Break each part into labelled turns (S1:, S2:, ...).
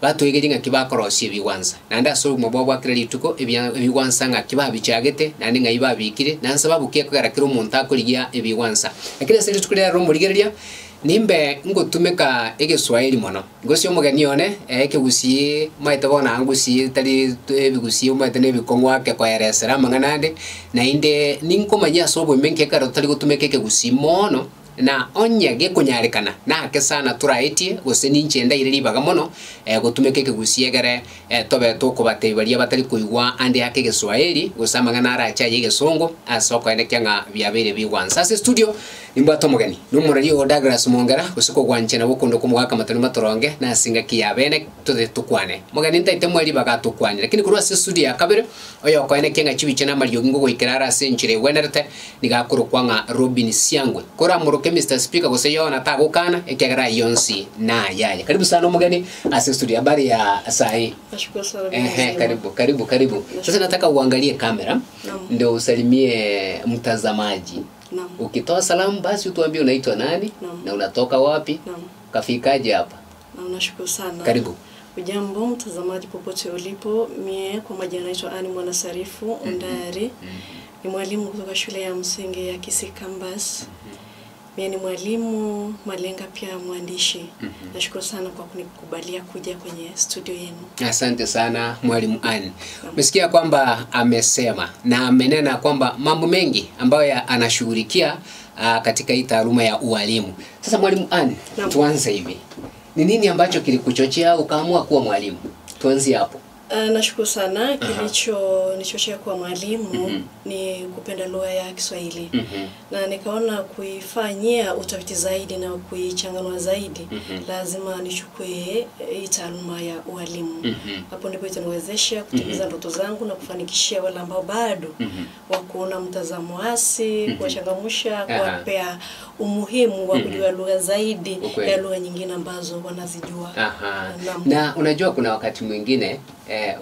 S1: batwegeri nga kibakorosia ebiwansa nanda so mobwa bwa kirali tuko ebiwansa nga kibabichagete nandi nga ibabikire nansababu kekagarakira omuntu akorigia ebiwansa lakini sele tukulera romurigeria nimbe ngotumeka egeswahili mono ngosio mugeni one ekegusie maite bona angusie tali ebigusie maite nebikongwa ke kwa eresera manganande na inde ninkomanya sobo menke karo tali gutumeka ekegusie mono na onyage kunyarekana na ke sana turaitie gose ninchenda ire libaga mono gutumeka ekegusie gere tobe tokobate baria batali kuigwa ande yake geswahili gosama ngana aracha yegesongo asoko endekya nga byabere biwansa ase studio nimbato mugeni numurari o Douglas Mongera gusiko gwanche na bukundo kumwaka matari matoronge na singa kiyabene tude tukwane mugeni ntaite mweri baga tukwane lakini kurwa ase studio ya kabere oyo ko endekya nga chibiche na mariyo ngo goikirara senchire wenerte nigakuru kwanga Robin Siangwe kora muruke Mr Speaker gose yona tagukana ekegara yonsi na yaya karibu sana mugeni ase studio habari ya sai
S2: nashukuru sana
S1: karibu sasa nataka uangalie kamera ndio usalimie mtazamaji. Ukitoa salamu basi utuambie unaitwa nani na unatoka wapi kafikaje hapa.
S2: Nashukuru sana.
S1: Karibu.
S2: Ujambo mtazamaji popote ulipo, mie kwa majina naitwa Ani Mwanasarifu Ondari. Ni mwalimu kutoka shule ya msingi ya Kisikambas. Mie ni mwalimu malenga pia mwandishi. Nashukuru sana kwa kunikubalia kuja kwenye studio yenu.
S1: Asante sana mwalimu Ani. Umesikia kwamba amesema na amenena kwamba mambo mengi ambayo anashughulikia katika hii taaluma ya ualimu. Sasa mwalimu Ani, tuanze hivi. Ni nini ambacho kilikuchochea ukaamua kuwa mwalimu? Tuanze hapo.
S2: Nashukuru sana. Kilichonichochea kuwa mwalimu ni kupenda lugha ya Kiswahili. Na nikaona kuifanyia utafiti zaidi na kuichanganua zaidi lazima nichukue hii taaluma ya ualimu. Hapo ndipo itaniwezesha kutimiza ndoto zangu na kufanikishia wale ambao bado wakuona mtazamo hasi, kuwachangamsha, kuwapea umuhimu wa kujua lugha zaidi ya lugha nyingine ambazo wanazijua.
S1: Na unajua kuna wakati mwingine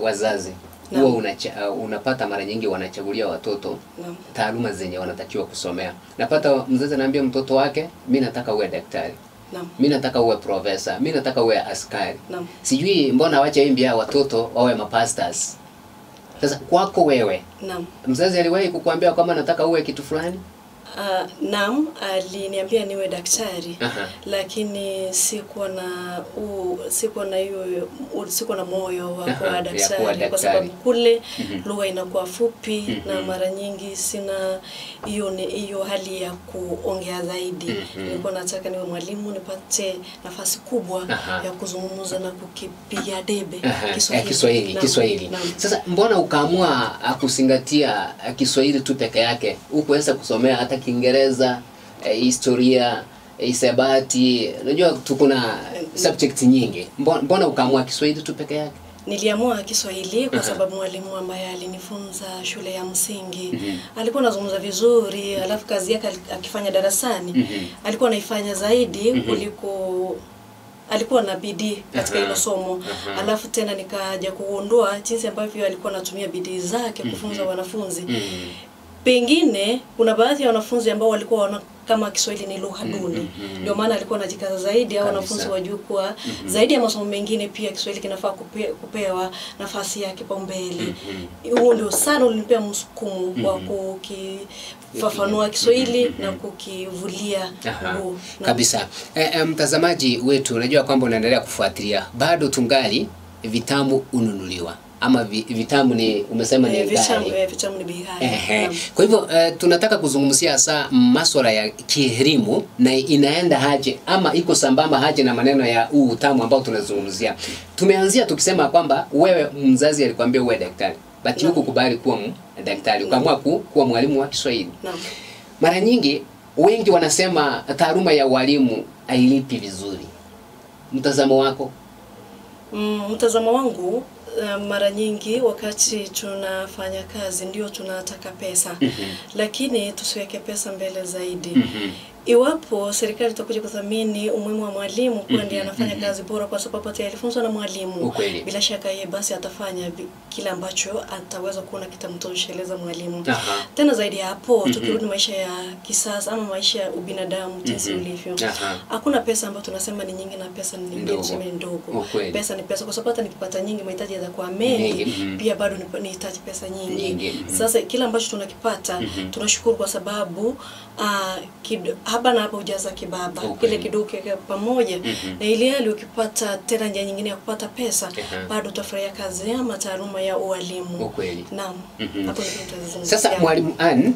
S1: wazazi huwa unapata mara nyingi wanachagulia watoto taaluma zenye wanatakiwa kusomea. Napata mzazi anaambia mtoto wake mimi nataka uwe daktari. Mimi nataka uwe profesa, mimi nataka uwe askari. Sijui mbona waache imbia watoto wawe mapastors. Sasa kwako wewe mzazi aliwahi kukuambia kwamba nataka uwe kitu fulani?
S2: Naam, aliniambia niwe daktari, lakini sikuwa na moyo wa kuwa daktari kwa sababu kule lugha inakuwa fupi na mara nyingi sina hiyo hali ya kuongea zaidi. Nilikuwa nataka niwe mwalimu nipate nafasi kubwa ya kuzungumza na kukipiga debe Kiswahili. Sasa mbona ukaamua kuzingatia Kiswahili tu peke yake? Ukuweza kusomea hata Kiingereza, historia, hisabati, unajua tukuna subject nyingi. Mbona ukaamua Kiswahili tu peke yake? Niliamua Kiswahili kwa sababu mwalimu ambaye alinifunza shule ya msingi alikuwa anazungumza vizuri, alafu kazi yake akifanya darasani alikuwa anaifanya zaidi kuliko alikuwa na bidii katika hilo somo. Alafu tena nikaja kugundua jinsi ambavyo alikuwa anatumia bidii zake kufunza wanafunzi. Pengine kuna baadhi ya wanafunzi ambao walikuwa wana kama Kiswahili ni lugha duni. Ndio maana alikuwa anajikaza zaidi au wanafunzi wajue kwa zaidi ya masomo mengine pia Kiswahili kinafaa kupewa nafasi ya kipaumbele. Huo ndio sana ulinipea msukumo wa kukifafanua Kiswahili na kukivulia nguo.
S1: Kabisa. Mtazamaji wetu, unajua kwamba unaendelea kufuatilia. Bado tungali vitamu ununuliwa. Ama vitamu ni umesema ni
S2: vitamu ni bei ghali.
S1: Kwa hivyo tunataka kuzungumzia hasa masuala ya kielimu na inaenda aje ama iko sambamba aje na maneno ya utamu ambao tunazungumzia. Tumeanzia tukisema kwamba wewe mzazi alikwambia uwe daktari, but huko kubali kuwa daktari, ukaamua kuwa mwalimu wa Kiswahili. Mara nyingi wengi wanasema taaluma ya walimu hailipi vizuri. Mtazamo wako?
S2: Mtazamo wangu, mara nyingi wakati tunafanya kazi ndio tunataka pesa, lakini tusiweke pesa mbele zaidi. Iwapo serikali itakuja kudhamini umuhimu wa mwalimu kwa ndiye anafanya kazi bora kwa sababu alifunzwa na mwalimu, bila shaka yeye basi atafanya kila ambacho ataweza kuona kitamtosheleza mwalimu. Tena zaidi ya hapo tukirudi maisha ya kisasa ama maisha ya ubinadamu jinsi ulivyo, hakuna pesa ambayo tunasema ni nyingi na pesa ni ndogo. Pesa ni pesa, kwa sababu hata nikipata nyingi mahitaji yatakuwa mengi, pia bado nihitaji pesa nyingi. Sasa kila ambacho tunakipata tunashukuru kwa sababu haba na hapa ujaza kibaba, kile kidogo pamoja na ile hali ukipata tena njia nyingine ya kupata pesa, bado utafurahia kazi ama taaluma ya ualimu. Naam. Hapo ndio.
S1: Sasa Mwalimu Ann,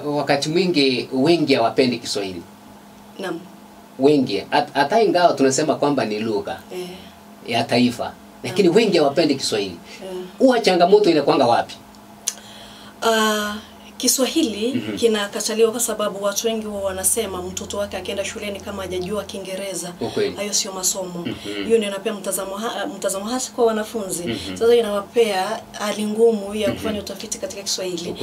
S1: wakati mwingi wengi hawapendi Kiswahili.
S2: Naam.
S1: Wengi hata ingawa tunasema kwamba ni lugha ya taifa, lakini wengi hawapendi Kiswahili. Huwa changamoto inakuanga wapi?
S2: Kiswahili kinakataliwa kwa sababu watu wengi wanasema mtoto wake akienda shuleni kama hajajua Kiingereza, hayo sio masomo. Hiyo ndio inapea mtazamo hasi kwa wanafunzi. Sasa inawapea hali ngumu ya kufanya utafiti katika Kiswahili.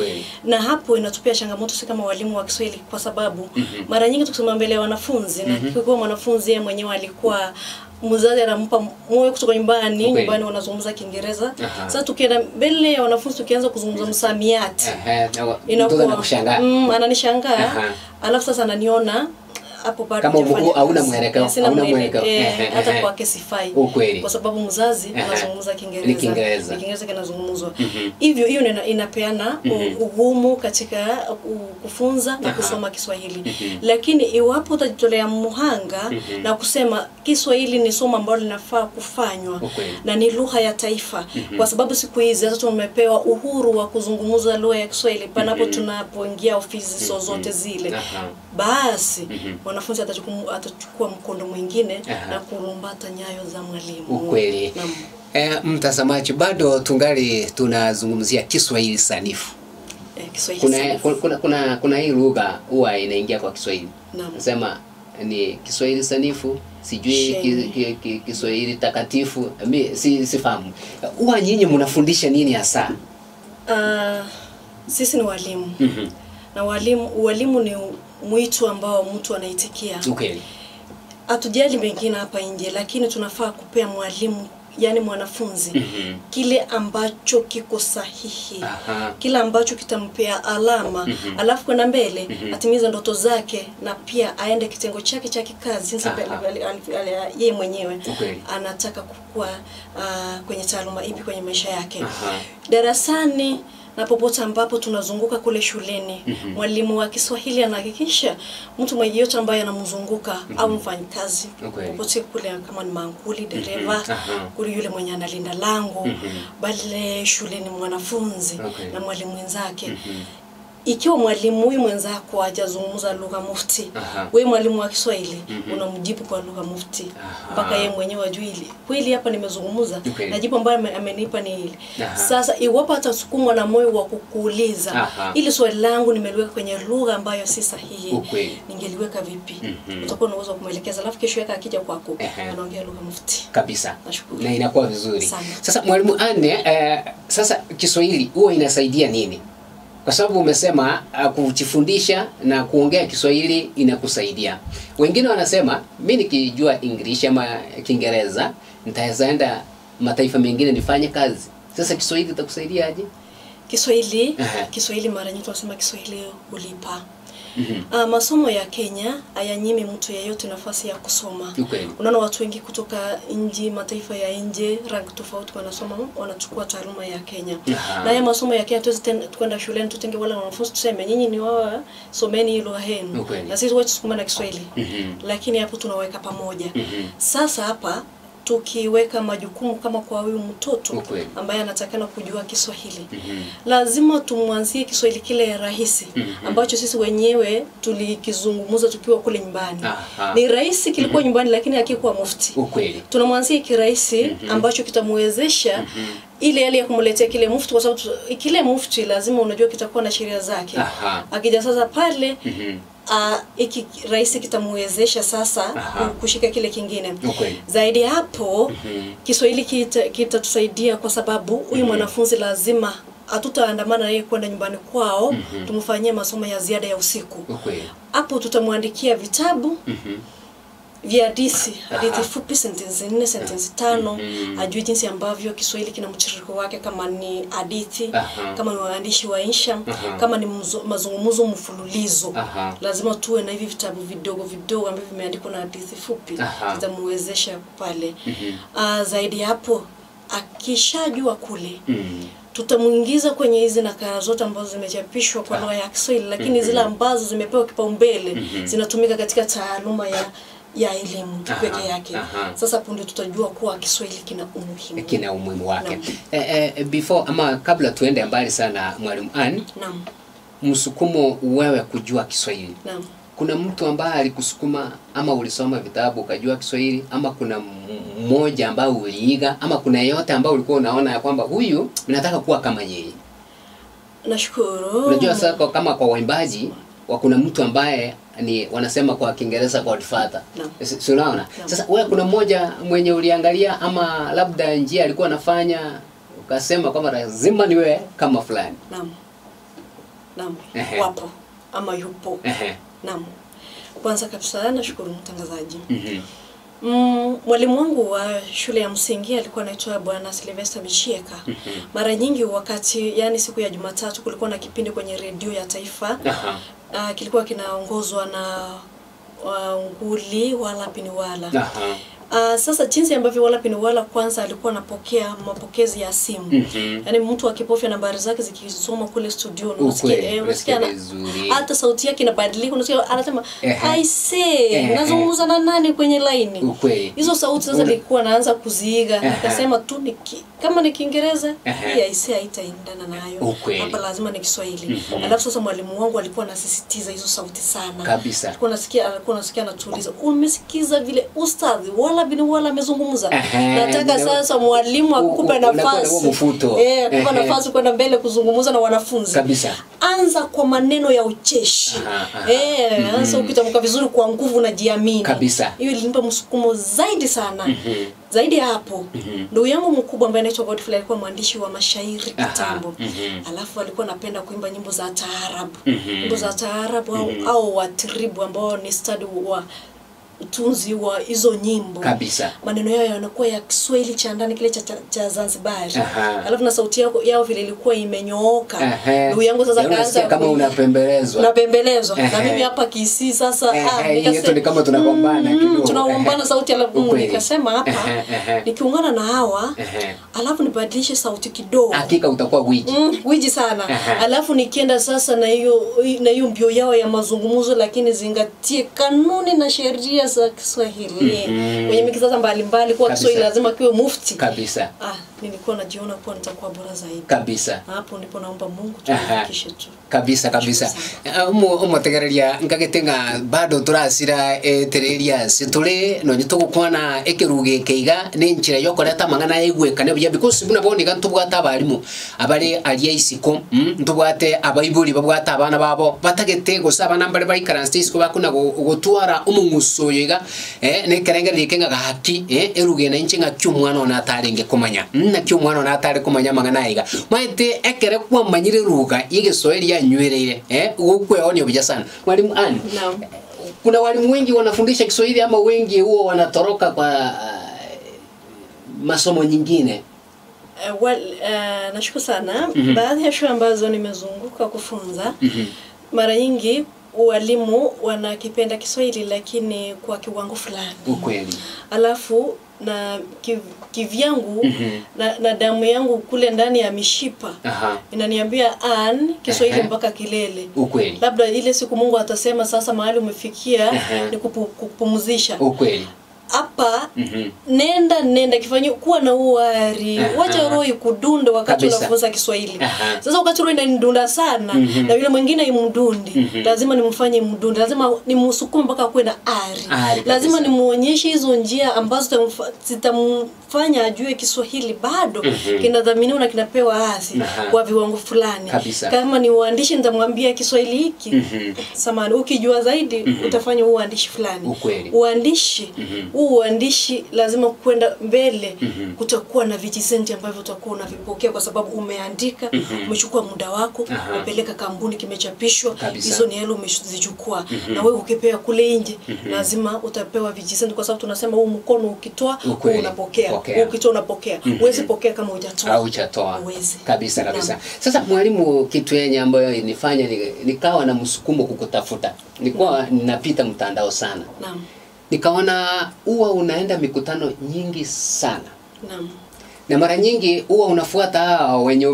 S2: Na hapo inatupea changamoto sisi kama walimu wa Kiswahili, kwa sababu mara nyingi tukisema mbele ya wanafunzi na kwa mwanafunzi yeye mwenyewe alikuwa mzazi anampa moyo kutoka nyumbani wanazungumza Kiingereza. Sasa tukienda mbele ya wanafunzi tukianza kuzungumza msamiati,
S1: inakuwa kushangaa.
S2: Ananishangaa. Alafu sasa ananiona hapo bado
S1: kama hauna mwelekeo,
S2: hata kwa kesifai, kwa sababu mzazi anazungumza Kiingereza, Kiingereza kinazungumzwa. Hivyo hiyo inapeana ugumu katika kufunza na kusoma Kiswahili. Lakini iwapo utajitolea muhanga na kusema Kiswahili ni somo ambalo linafaa kufanywa na ni lugha ya taifa, kwa sababu siku hizi hata tumepewa uhuru wa kuzungumza lugha ya Kiswahili panapo tunapoingia ofisi zozote zile, basi wanafunzi atachukua mkondo mwingine na kurumbata nyayo za mwalimu.
S1: Mtazamaji, bado tungali tunazungumzia Kiswahili sanifu. Kuna hii lugha huwa inaingia kwa Kiswahili. Nasema ni Kiswahili sanifu, sijui Kiswahili takatifu, mimi sifahamu. Huwa nyinyi mnafundisha nini hasa?
S2: Sisi ni walimu. Na walimu ni mwito ambao mtu anaitikia. Hatujali mengine hapa nje, lakini tunafaa kupea mwalimu, yani mwanafunzi, kile ambacho kiko sahihi. Kile ambacho kitampea alama, alafu kwenda mbele atimiza ndoto zake, na pia aende kitengo chake cha kikazi yeye mwenyewe anataka kukua kwenye taaluma ipi kwenye maisha yake. Darasani na popote ambapo tunazunguka kule shuleni, mwalimu wa Kiswahili anahakikisha mtu mmoja yote ambaye anamzunguka au mfanyikazi popote kule, kama ni mankuli, dereva, kule yule mwenye analinda lango, bali shuleni mwanafunzi na mwalimu wenzake. Ikiwa mwalimu huyu mwenzako hajazungumza lugha mufti, wewe mwalimu wa Kiswahili unamjibu kwa lugha mufti mpaka yeye mwenyewe ajue kweli hapa nimezungumza na jibu ambayo amenipa ni hili. Sasa iwapo atasukumwa na moyo wa kukuuliza ili swali langu nimeliweka kwenye lugha ambayo si sahihi, ningeliweka vipi? Utakuwa na uwezo kumwelekeza, alafu kesho yake akija kwako anaongea lugha mufti
S1: kabisa, na inakuwa vizuri. Sasa Mwalimu Anne, sasa Kiswahili huwa inasaidia nini? Kwa sababu umesema kujifundisha na kuongea Kiswahili inakusaidia. Wengine wanasema mimi nikijua English ama Kiingereza nitaweza enda mataifa mengine nifanye kazi. Sasa Kiswahili kitakusaidia aje?
S2: Kiswahili mara nyingi tunasema Kiswahili ulipa. Masomo ya Kenya hayanyimi mtu yeyote nafasi ya kusoma. Unaona watu wengi kutoka mataifa ya nje, rank tofauti wanachukua taaluma ya Kenya. Na ya masomo ya Kenya tuwezi kwenda shuleni tutenge wala wanafunzi tuseme nyinyi ni wao someni lugha yenu na sisi wote tusome na Kiswahili. Lakini hapo tunaweka pamoja. Sasa hapa tukiweka majukumu kama kwa huyu mtoto ambaye anatakana kujua Kiswahili, lazima tumwanzie Kiswahili kile rahisi ambacho sisi wenyewe tulikizungumza tukiwa kule nyumbani. Ni rahisi kilikuwa nyumbani, lakini hakikuwa mufti. Tunamwanzia kirahisi ambacho kitamwezesha ile hali ya kumletea kile mufti, kwa sababu kile mufti lazima unajua kitakuwa na sheria zake. Akija sasa pale iki rahisi kitamwezesha sasa kushika kile kingine. Zaidi hapo Kiswahili kitatusaidia kwa sababu huyu mwanafunzi lazima hatutaandamana yeye kwenda nyumbani kwao tumfanyie masomo ya ziada ya usiku. Hapo tutamwandikia vitabu vya hadithi fupi, sentence 4, sentence 5, ajue jinsi ambavyo Kiswahili kina mtiririko wake, kama ni hadithi, kama ni waandishi wa insha, kama ni mazungumzo mfululizo. Lazima tuwe na hivi vitabu vidogo vidogo ambavyo vimeandikwa na hadithi fupi, zitamwezesha pale. Zaidi hapo akishajua kule, tutamuingiza kwenye hizi nakala zote ambazo zimechapishwa kwa lugha ya Kiswahili, lakini zile ambazo zimepewa kipaumbele zinatumika katika taaluma ya elimu pekee yake. Sasa punde tutajua kuwa Kiswahili kina umuhimu
S1: wake. Before ama kabla tuende mbali sana, Mwalimu Ann, msukumo wewe kujua Kiswahili. Kuna mtu ambaye alikusukuma, ama ulisoma vitabu ukajua Kiswahili, ama kuna mmoja ambaye uliiga, ama kuna yote ambaye ulikuwa unaona ya kwamba huyu nataka kuwa kama yeye?
S2: Nashukuru.
S1: Unajua sasa kama kwa waimbaji kuna mtu ambaye ni wanasema kwa Kiingereza godfather. Si unaona? Sasa wewe kuna mmoja mwenye uliangalia, ama labda njia alikuwa anafanya ukasema kama lazima niwe kama fulani?
S2: Naam. Wapo ama yupo. Naam. Kwanza kabisa nashukuru mtangazaji. Mwalimu wangu wa shule ya msingi alikuwa anaitwa Bwana Sylvester Bichieka. Mara nyingi wakati, yani siku ya Jumatatu, kulikuwa na kipindi kwenye redio ya taifa. Kilikuwa kinaongozwa na Nguli Wala Piniwala. Sasa jinsi ambavyo Wala Piniwala kwanza alikuwa anapokea mapokezi ya simu. Yani mtu akipofia nambari zake zikisoma kule studio, unasikia hata sauti yake inabadilika, unasikia anasema I say nazungumza na nani kwenye line. Hizo sauti sasa nilikuwa naanza kuziiga, nikasema tu kama ni Kiingereza hii I say haitaendana nayo. Hapa lazima ni Kiswahili. Alafu sasa mwalimu wangu alikuwa anasisitiza hizo sauti sana.
S1: Kabisa.
S2: Alikuwa nasikia anatuuliza, umesikiza vile ustadhi Wala Piniwala amezungumza? Nataka sasa mwalimu akupe nafasi. Kupa nafasi kwenda mbele kuzungumza na wanafunzi.
S1: Kabisa.
S2: Anza kwa maneno ya ucheshi. Anza ukitamka vizuri kwa nguvu na jiamini.
S1: Kabisa.
S2: Hiyo ilinipa msukumo zaidi sana. Zaidi ya hapo, ndugu yangu mkubwa ambaye anaitwa Godfrey alikuwa mwandishi wa mashairi kitambo. Alafu alikuwa anapenda kuimba nyimbo za taarabu. Nyimbo za taarabu au wa tribu ambao ni study wa utunzi wa hizo nyimbo.
S1: Kabisa.
S2: Maneno yao yanakuwa ya Kiswahili cha ndani kile cha Zanzibar. Alafu na sauti yao vile ilikuwa imenyooka. Ndugu yangu sasa kaanza
S1: kama unapembelezwa.
S2: Na mimi hapa Kisii sasa
S1: yetu ni kama tunagombana kidogo.
S2: Tunagombana sauti, alafu nikasema hapa nikiungana na hawa alafu nibadilishe sauti kidogo.
S1: Hakika utakuwa
S2: gwiji sana. Alafu nikienda sasa na hiyo mbio yao ya mazungumzo, lakini zingatie kanuni na sheria za Kiswahili. Kwenye mikisasa mbalimbali kwa Kiswahili lazima kiwe mufti.
S1: Kabisa.
S2: Nilikuwa najiona kuwa nitakuwa bora zaidi.
S1: Kabisa.
S2: Hapo ndipo naomba Mungu tufikishe tu.
S1: Kabisa. Umutegereria ngagetenga bado turasira tereria siture no nyitugukwana ekiruge keiga ni nchira yokoreta mangana igwekane bya because buna boni gantubwata abarimu abari aliye isiko ntubwate abayiburi babwata abana babo batagete gusaba nambare bari karanstisi ko bakuna gutwara umunguso yiga ne kerenge rikenga gahaki eruge na nchinga cyumwana ona atarenge kumanya na cyumwana ona atare kumanya mangana iga maite ekere kwa manyire ruga igesoeli ya nywereire ukwe onyo bija sana. Mwalimu Ann, kuna walimu wengi wanafundisha Kiswahili ama wengi huo wanatoroka kwa masomo nyingine?
S2: Nashukuru sana. Baadhi ya shule ambazo nimezunguka kufunza, mara nyingi walimu wanakipenda Kiswahili lakini kwa kiwango fulani.
S1: Ukweli.
S2: Alafu na kivyangu na damu yangu kule ndani ya mishipa inaniambia Ann Kiswahili mpaka kilele.
S1: Ukweli.
S2: Labda ile siku Mungu atasema sasa mahali umefikia ni kupumzisha.
S1: Ukweli.
S2: Hapa nenda kifanyio kuwa na uwari, wacha roho ikudunda wakati unafunza Kiswahili. Sasa wakati roho inanidunda sana na yule mwingine imdundi, lazima nimfanye mdundi, lazima nimsukume mpaka kuwe na ari. Lazima nimuonyeshe hizo njia ambazo zitamfanya ajue Kiswahili bado kinadhaminiwa na kinapewa hadhi kwa viwango fulani. Kama ni uandishi nitamwambia Kiswahili hiki samani ukijua zaidi utafanya uandishi fulani. Uandishi uandishi lazima kwenda mbele, kutakuwa na vijisenti ambavyo utakuwa unavipokea kwa sababu umeandika, umechukua muda wako, umepeleka kampuni, kimechapishwa, hizo ni hela umezichukua. Na wewe ukipewa kule nje, lazima utapewa vijisenti kwa sababu tunasema huu mkono ukitoa unapokea, ukitoa unapokea. Huwezi pokea kama hujatoa.
S1: Au hujatoa. Kabisa kabisa. Sasa mwalimu, kitu yenye ambayo inifanya nikawa na msukumo kukutafuta. Nilikuwa ninapita mtandao sana.
S2: Naam.
S1: Nikaona huwa unaenda mikutano nyingi sana.
S2: Naam.
S1: Na mara nyingi huwa unafuata wenye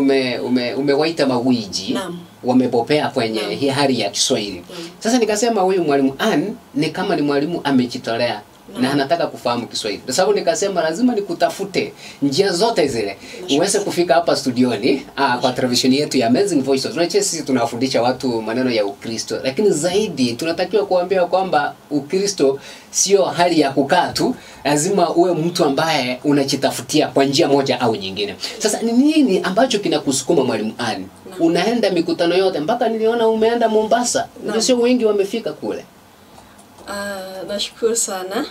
S1: umewaita mawiji.
S2: Naam.
S1: Wamepopea kwenye hii hali ya Kiswahili. Sasa nikasema huyu mwalimu Ann ni kama ni mwalimu amejitolea na anataka kufahamu Kiswahili. Kwa sababu nikasema lazima nikutafute njia zote zile uweze kufika hapa studioni kwa televisheni yetu ya Amazing Voices. Tunachia sisi tunawafundisha watu maneno ya Ukristo, lakini zaidi tunatakiwa kuambia kwamba Ukristo sio hali ya kukaa tu, lazima uwe mtu ambaye unajitafutia kwa njia moja au nyingine. Sasa ni nini ambacho kinakusukuma mwalimu Ann? Unaenda mikutano yote, mpaka niliona umeenda Mombasa. Sio wengi wamefika kule.
S2: Nashukuru sana.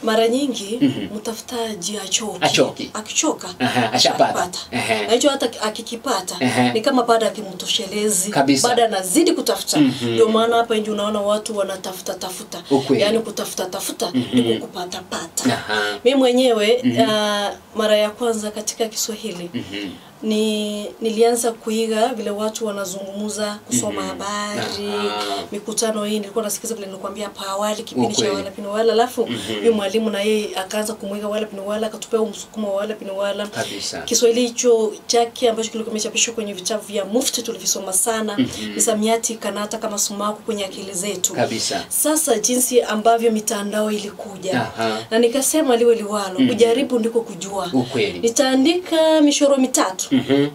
S2: Mara nyingi mtafutaji achoki. Akichoka ashapata. Na hicho hata akikipata ni kama baada ya kimtoshelezi, baada anazidi kutafuta. Ndio maana hapa nje unaona watu wanatafuta. Yaani kutafuta ni kupata. Mimi mwenyewe mara ya kwanza katika Kiswahili nilianza kuiga vile watu wanazungumza, kusoma habari, mikutano hii nilikuwa nasikiza vile nilikwambia hapa awali, kipindi cha wala pini wala, alafu yule mwalimu na yeye akaanza kumwiga wala pini wala, akatupea msukumo wa wala pini wala. Kiswahili hicho chake ambacho kilikuwa kimechapishwa kwenye vitabu vya Mufti tulivisoma sana, misamiati kanata kama sumaku kwenye akili zetu. Sasa jinsi ambavyo mitandao ilikuja, na nikasema liwe liwalo, kujaribu ndiko kujua. Nitaandika mishoro mitatu.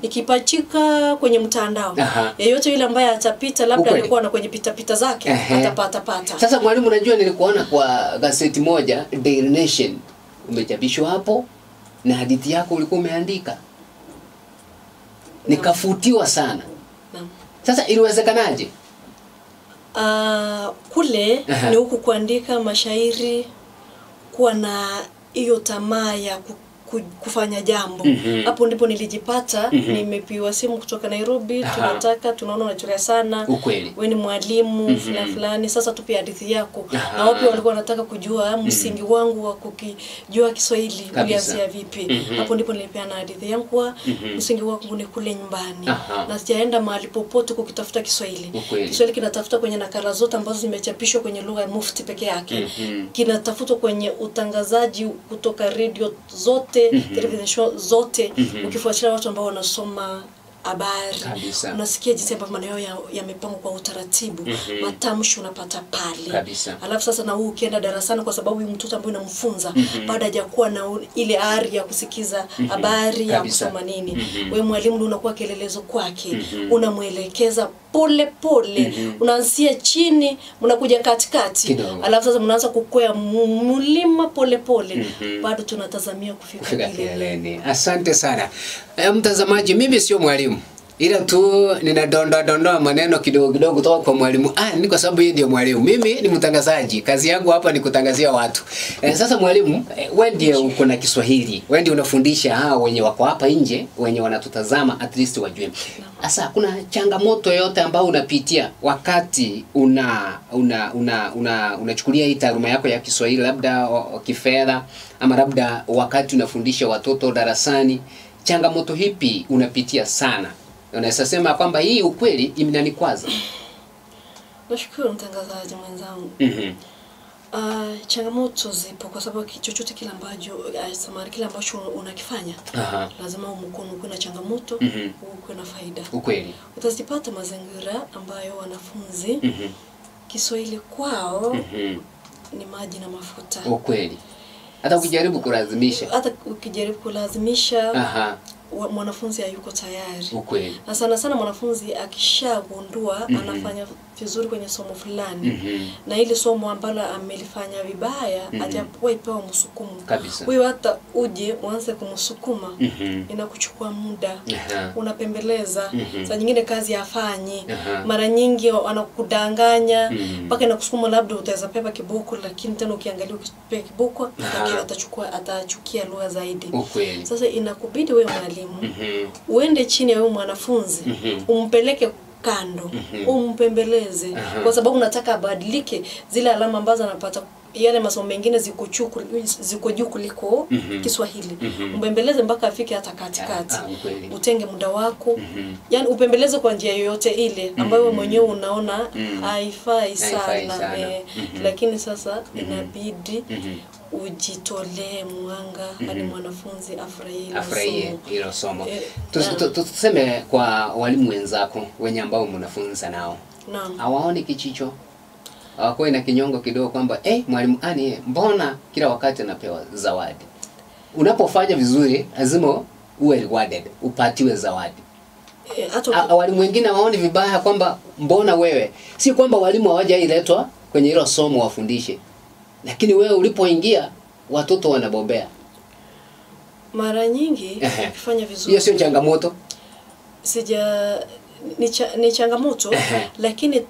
S2: Nikipachika kwenye mtandao, yeyote yule ambaye atapita, labda alikuwa na kwenye pita zake, atapata. Sasa
S1: mwalimu, unajua nilikuona kwa gazeti moja Daily Nation umechapishwa hapo na hadithi yako ulikuwa umeandika. Nikafutiwa sana. Sasa iliwezekanaje?
S2: Kule ni huku kuandika mashairi, kuwa na hiyo tamaa ya kufanya jambo. Hapo ndipo nilijipata nimepiwa simu kutoka Nairobi, tunaona unachorea sana, wewe ni mwalimu fulani, sasa tupe hadithi yako. Na wapi walikuwa wanataka kujua msingi wangu wa kukijua Kiswahili ulianzia vipi. Hapo ndipo nilipeana hadithi yangu kwa msingi wangu ni kule nyumbani. Na sijaenda mahali popote kukitafuta Kiswahili. Kiswahili kinatafuta kwenye nakala zote ambazo zimechapishwa kwenye lugha ya Mufti peke yake. Kinatafutwa kwenye utangazaji kutoka radio zote, television zote, ukifuatilia watu ambao wanasoma habari, unasikia jinsi ambavyo maneno yamepangwa kwa utaratibu, matamshi unapata pale. Alafu sasa na ukienda darasani, kwa sababu mtoto ambaye unamfunza baada hajakuwa na ile ari ya kusikiza habari ya kusoma nini, wewe mwalimu ndio unakuwa kielelezo kwake, unamuelekeza pole unaanzia chini mnakuja katikati, alafu sasa mnaanza kukwea mlima pole bado tunatazamia kufika kileleni.
S1: Asante sana mtazamaji, mimi sio mwalimu, ila tu ninadondoa maneno kidogo kutoka kwa mwalimu Ann, kwa sababu yeye ndio mwalimu, mimi ni mtangazaji. Kazi yangu hapa ni kutangazia watu. Sasa mwalimu, wewe ndiye uko na Kiswahili, wewe ndiye unafundisha hao wenye wako hapa nje, wenye wanatutazama at least wajue. Sasa kuna changamoto yote ambayo unapitia wakati unachukulia hii taaluma yako ya Kiswahili, labda kifedha ama labda wakati unafundisha watoto darasani? Changamoto hipi unapitia sana? Unaweza sema kwamba hii ukweli imenanikwaza?
S2: Nashukuru mtangazaji mwenzangu. Changamoto zipo kwa sababu chochote kile ambacho unakifanya lazima mkono uwe na changamoto, uwe na faida.
S1: Ukweli.
S2: Utazipata mazingira ambayo wanafunzi Kiswahili kwao ni maji na mafuta.
S1: Ukweli. Hata ukijaribu kulazimisha, mwanafunzi hayuko tayari.
S2: Na sana mwanafunzi akishagundua anafanya vizuri kwenye somo fulani na ile somo ambalo amelifanya vibaya ajapokuwa ipewa msukumo huyo hata uje uanze kumsukuma inakuchukua muda unapembeleza saa nyingine kazi hafanyi mara nyingi anakudanganya mpaka inakusukuma labda utaweza pepa kiboko lakini tena ukiangalia ukipepa kiboko atachukia lugha zaidi sasa inakubidi wewe mwalimu uende chini ya wewe mwanafunzi umpeleke kando umpembeleze kwa sababu unataka abadilike zile alama ambazo anapata yale masomo mengine ziko juu kuliko Kiswahili umpembeleze mpaka afike hata katikati utenge muda wako yani upembeleze kwa njia yoyote ile ambayo wewe mwenyewe unaona haifai sana lakini sasa inabidi ujitolee mwanga hadi mwanafunzi afurahie
S1: hilo somo. Tuseme kwa walimu wenzako wenye ambao mnafunza nao.
S2: Naam.
S1: Hawaoni kichicho. Hawako na kinyongo kidogo kwamba mwalimu ani mbona kila wakati anapewa zawadi. Unapofanya vizuri lazima uwe rewarded, upatiwe zawadi. Walimu wengine hawaoni vibaya kwamba mbona wewe si kwamba walimu hawajailetwa kwenye hilo somo wafundishe. Lakini wewe ulipoingia watoto wanabombea.
S2: Mara nyingi ukifanya vizuri.
S1: Hiyo sio changamoto.
S2: Ni changamoto lakini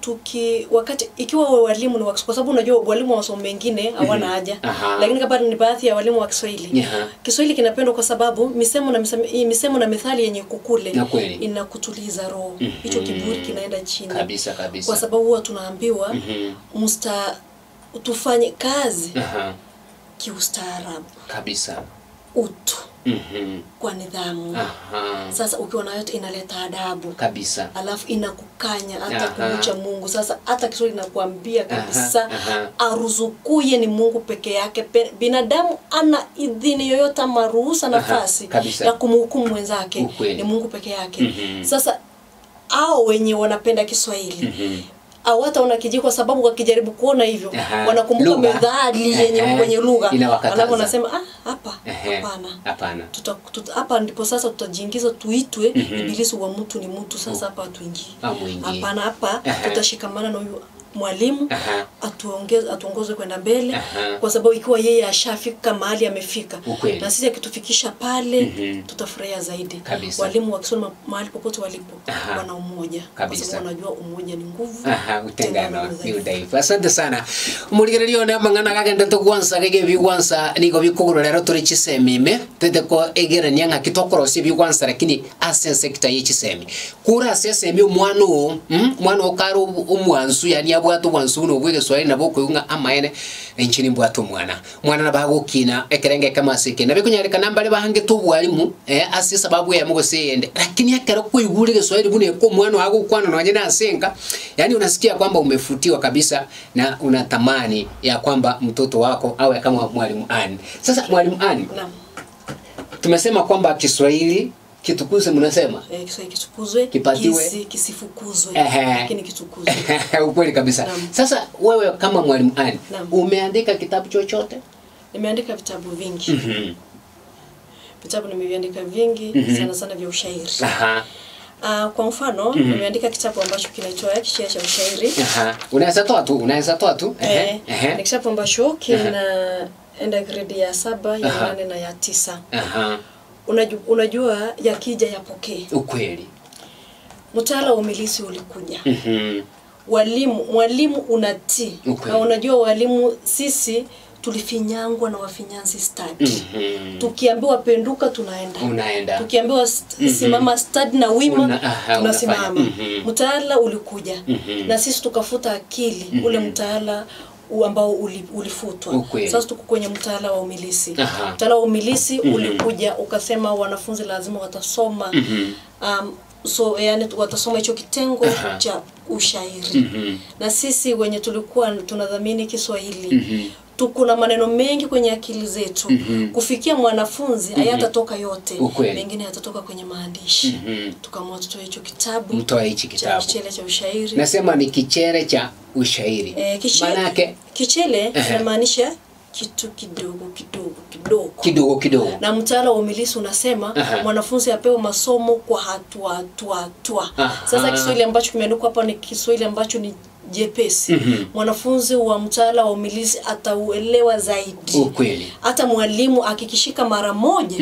S2: wakati ikiwa walimu ni kwa sababu unajua walimu wa masomo mengine hawana haja lakini kama ni baadhi ya walimu wa Kiswahili Kiswahili kinapendwa kwa sababu misemo na methali yenye kukule inakutuliza roho hicho kiburi kinaenda chini
S1: kabisa
S2: kwa sababu huwa tunaambiwa tufanye kazi kiustaarabu
S1: kabisa
S2: utu kwa nidhamu sasa ukiwa nayo inaleta adabu
S1: kabisa
S2: alafu inakukanya hata kumcha Mungu sasa hata Kiswahili inakuambia kabisa aruzukuye ni Mungu peke yake binadamu ana idhini yoyote maruhusa nafasi ya kumhukumu mwenzake ni Mungu peke yake sasa hao wenye wanapenda Kiswahili hawata unakijiko kwa sababu wakijaribu kuona hivyo wanakumbuka methali yenye kwenye lugha alafu wanasema hapana hapa ndipo sasa tutajiingiza tuitwe ibilisi wa mtu ni mtu sasa hapa tuingie hapana hapa tutashikamana na huyu mwalimu atuongoze kwenda mbele kwa sababu ikiwa yeye ashafika mahali amefika na sisi akitufikisha pale tutafurahia zaidi walimu wakisoma mahali popote walipo wana umoja kwa sababu wanajua umoja ni nguvu
S1: utengano ni udhaifu asante sana umurigererio na mangana gagenda tugwansa gege bigwansa niko bikugurera turi chisemime tete ko egerania nga kitokorosi bigwansa lakini ase sector y'ichisemi kura asesemi umwana okaro umwansu yani abwato bwansu no bwege Swahili na boko yunga amaene enchini mbwato mwana nabagukina ekerenge kama sike nabikunyarika nambale bahange tubwalimu asi sababu ya mugo seyende lakini akaro kuigurige Swahili bune ko mwana wago kwana no wanyena asenga yani unasikia kwamba umefutiwa kabisa na unatamani ya kwamba mtoto wako awe kama mwalimu Ann. Sasa mwalimu Ann tumesema kwamba Kiswahili kitukuzwe mnasema
S2: Kiswahili kitukuzwe
S1: kipatiwe
S2: kisifukuzwe lakini kitukuzwe
S1: ukweli kabisa sasa wewe kama mwalimu Ann umeandika kitabu chochote
S2: nimeandika vitabu vingi vitabu nimeandika vingi sana vya ushairi kwa mfano nimeandika kitabu ambacho kinaitwa Kishia cha Ushairi
S1: unaweza toa tu
S2: ni kitabu ambacho kinaenda grade ya 7 ya 8 na ya 9 unajua yakija yapokee
S1: ukweli
S2: mtaala wa umilisi ulikuja mwalimu unatii na unajua walimu sisi tulifinyangwa na wafinyanzi study tukiambiwa penduka tunaenda tukiambiwa simama study na wima tunasimama mtaala ulikuja na sisi tukafuta akili ule mtaala ambao ulifutwa sasa tuko kwenye mtaala wa umilisi mtaala wa umilisi ulikuja ukasema wanafunzi lazima watasoma yani watasoma hicho kitengo cha ushairi na sisi wenye tulikuwa tunadhamini Kiswahili tukuna maneno mengi kwenye akili zetu kufikia mwanafunzi hayatatoka yote mengine yatatoka kwenye maandishi tukaamua tutoe hicho kitabu Kichele cha Ushairi
S1: nasema ni Kichele cha Ushairi
S2: maana yake Kichele inamaanisha kitu kidogo na mtaala wa umilisi unasema mwanafunzi apewe masomo kwa hatua sasa Kiswahili ambacho kimeandikwa hapa ni Kiswahili ambacho ni jepesi. Mwanafunzi wa mtaala wa umilisi atauelewa zaidi.
S1: Ukweli.
S2: Hata mwalimu akikishika mara moja